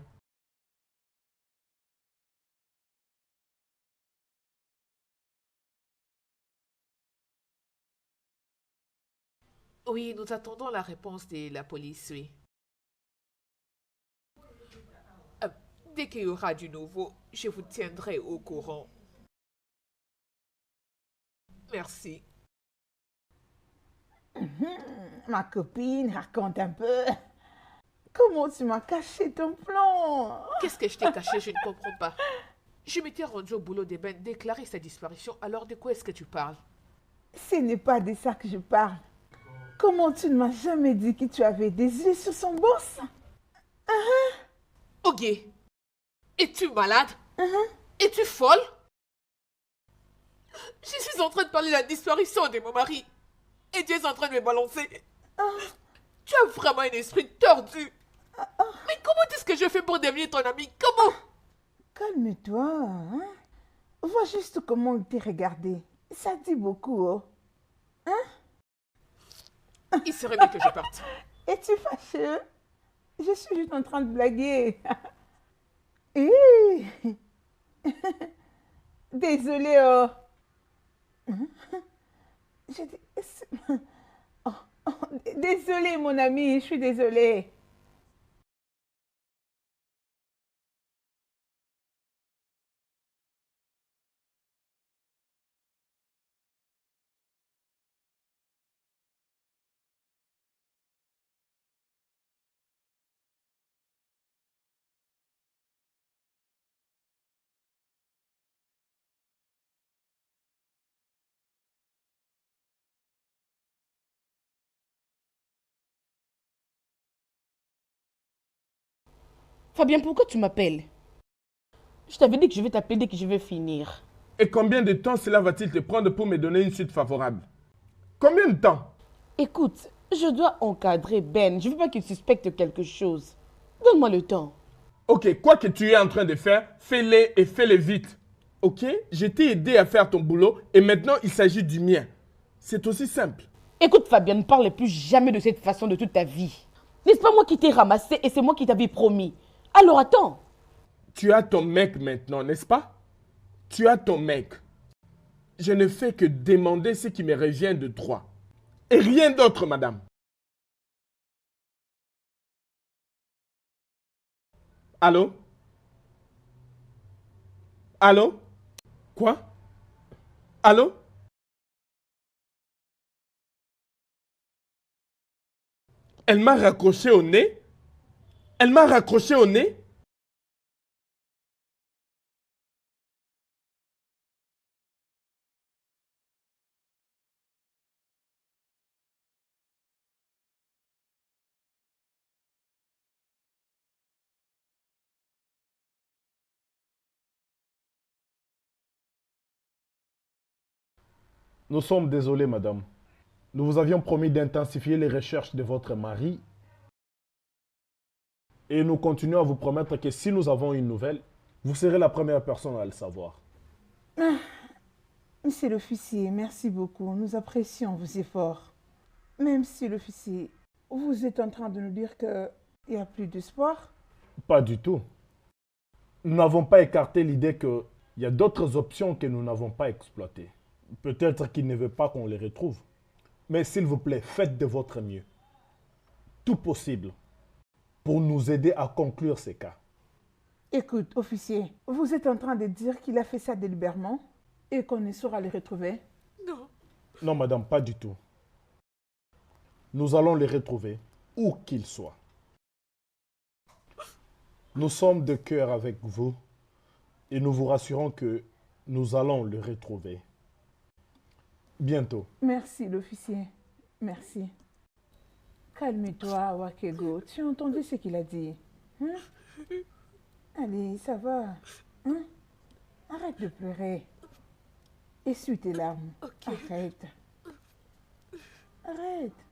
Oui, nous attendons la réponse de la police, oui. Dès qu'il y aura du nouveau, je vous tiendrai au courant. Merci. Ma copine, raconte un peu. Comment tu m'as caché ton plan? Qu'est-ce que je t'ai caché? Je ne comprends pas. Je m'étais rendu au boulot d'Eben déclarer sa disparition. Alors de quoi est-ce que tu parles? Ce n'est pas de ça que je parle. Comment tu ne m'as jamais dit que tu avais des yeux sur son boss? Ok. Es-tu malade? Es-tu folle? Je suis en train de parler de la disparition de mon mari. Et tu es en train de me balancer. Tu as vraiment un esprit tordu. Mais comment est-ce que je fais pour devenir ton ami? Comment? Calme-toi. Hein? Vois juste comment il t'a regardé. Ça dit beaucoup. Oh. Il serait mieux que je parte. Es-tu fâcheux? Je suis juste en train de blaguer. Désolée. Oh. Je dis... Désolée, mon ami, je suis désolée. Fabien, pourquoi tu m'appelles? Je t'avais dit que je vais t'appeler dès que je vais finir. Et combien de temps cela va-t-il te prendre pour me donner une suite favorable? Combien de temps? Écoute, je dois encadrer Ben. Je ne veux pas qu'il suspecte quelque chose. Donne-moi le temps. Ok, quoi que tu es en train de faire, fais-le et fais-le vite. Ok? Je t'ai aidé à faire ton boulot et maintenant il s'agit du mien. C'est aussi simple. Écoute Fabien, ne parle plus jamais de cette façon de toute ta vie. N'est-ce pas moi qui t'ai ramassé et c'est moi qui t'avais promis? Alors attends. Tu as ton mec maintenant, n'est-ce pas? Tu as ton mec. Je ne fais que demander ce qui me revient de droit. Et rien d'autre, madame. Allô? Allô? Quoi? Allô? Elle m'a raccroché au nez? Elle m'a raccroché au nez? Nous sommes désolés, madame. Nous vous avions promis d'intensifier les recherches de votre mari. Et nous continuons à vous promettre que si nous avons une nouvelle, vous serez la première personne à le savoir. Monsieur l'officier, merci beaucoup. Nous apprécions vos efforts. Même si l'officier, vous êtes en train de nous dire qu'il n'y a plus d'espoir? Pas du tout. Nous n'avons pas écarté l'idée qu'il y a d'autres options que nous n'avons pas exploitées. Peut-être qu'il ne veut pas qu'on les retrouve. Mais s'il vous plaît, faites de votre mieux. Tout possible pour nous aider à conclure ces cas. Écoute, officier, vous êtes en train de dire qu'il a fait ça délibérément et qu'on ne saura le retrouver? Non. Non, madame, pas du tout. Nous allons les retrouver, où qu'ils soient. Nous sommes de cœur avec vous et nous vous rassurons que nous allons le retrouver. Bientôt. Merci, l'officier. Merci. Calme-toi, Wakego. Tu as entendu ce qu'il a dit? Hein? Allez, ça va. Hein? Arrête de pleurer. Essuie tes larmes. Ok. Arrête. Arrête.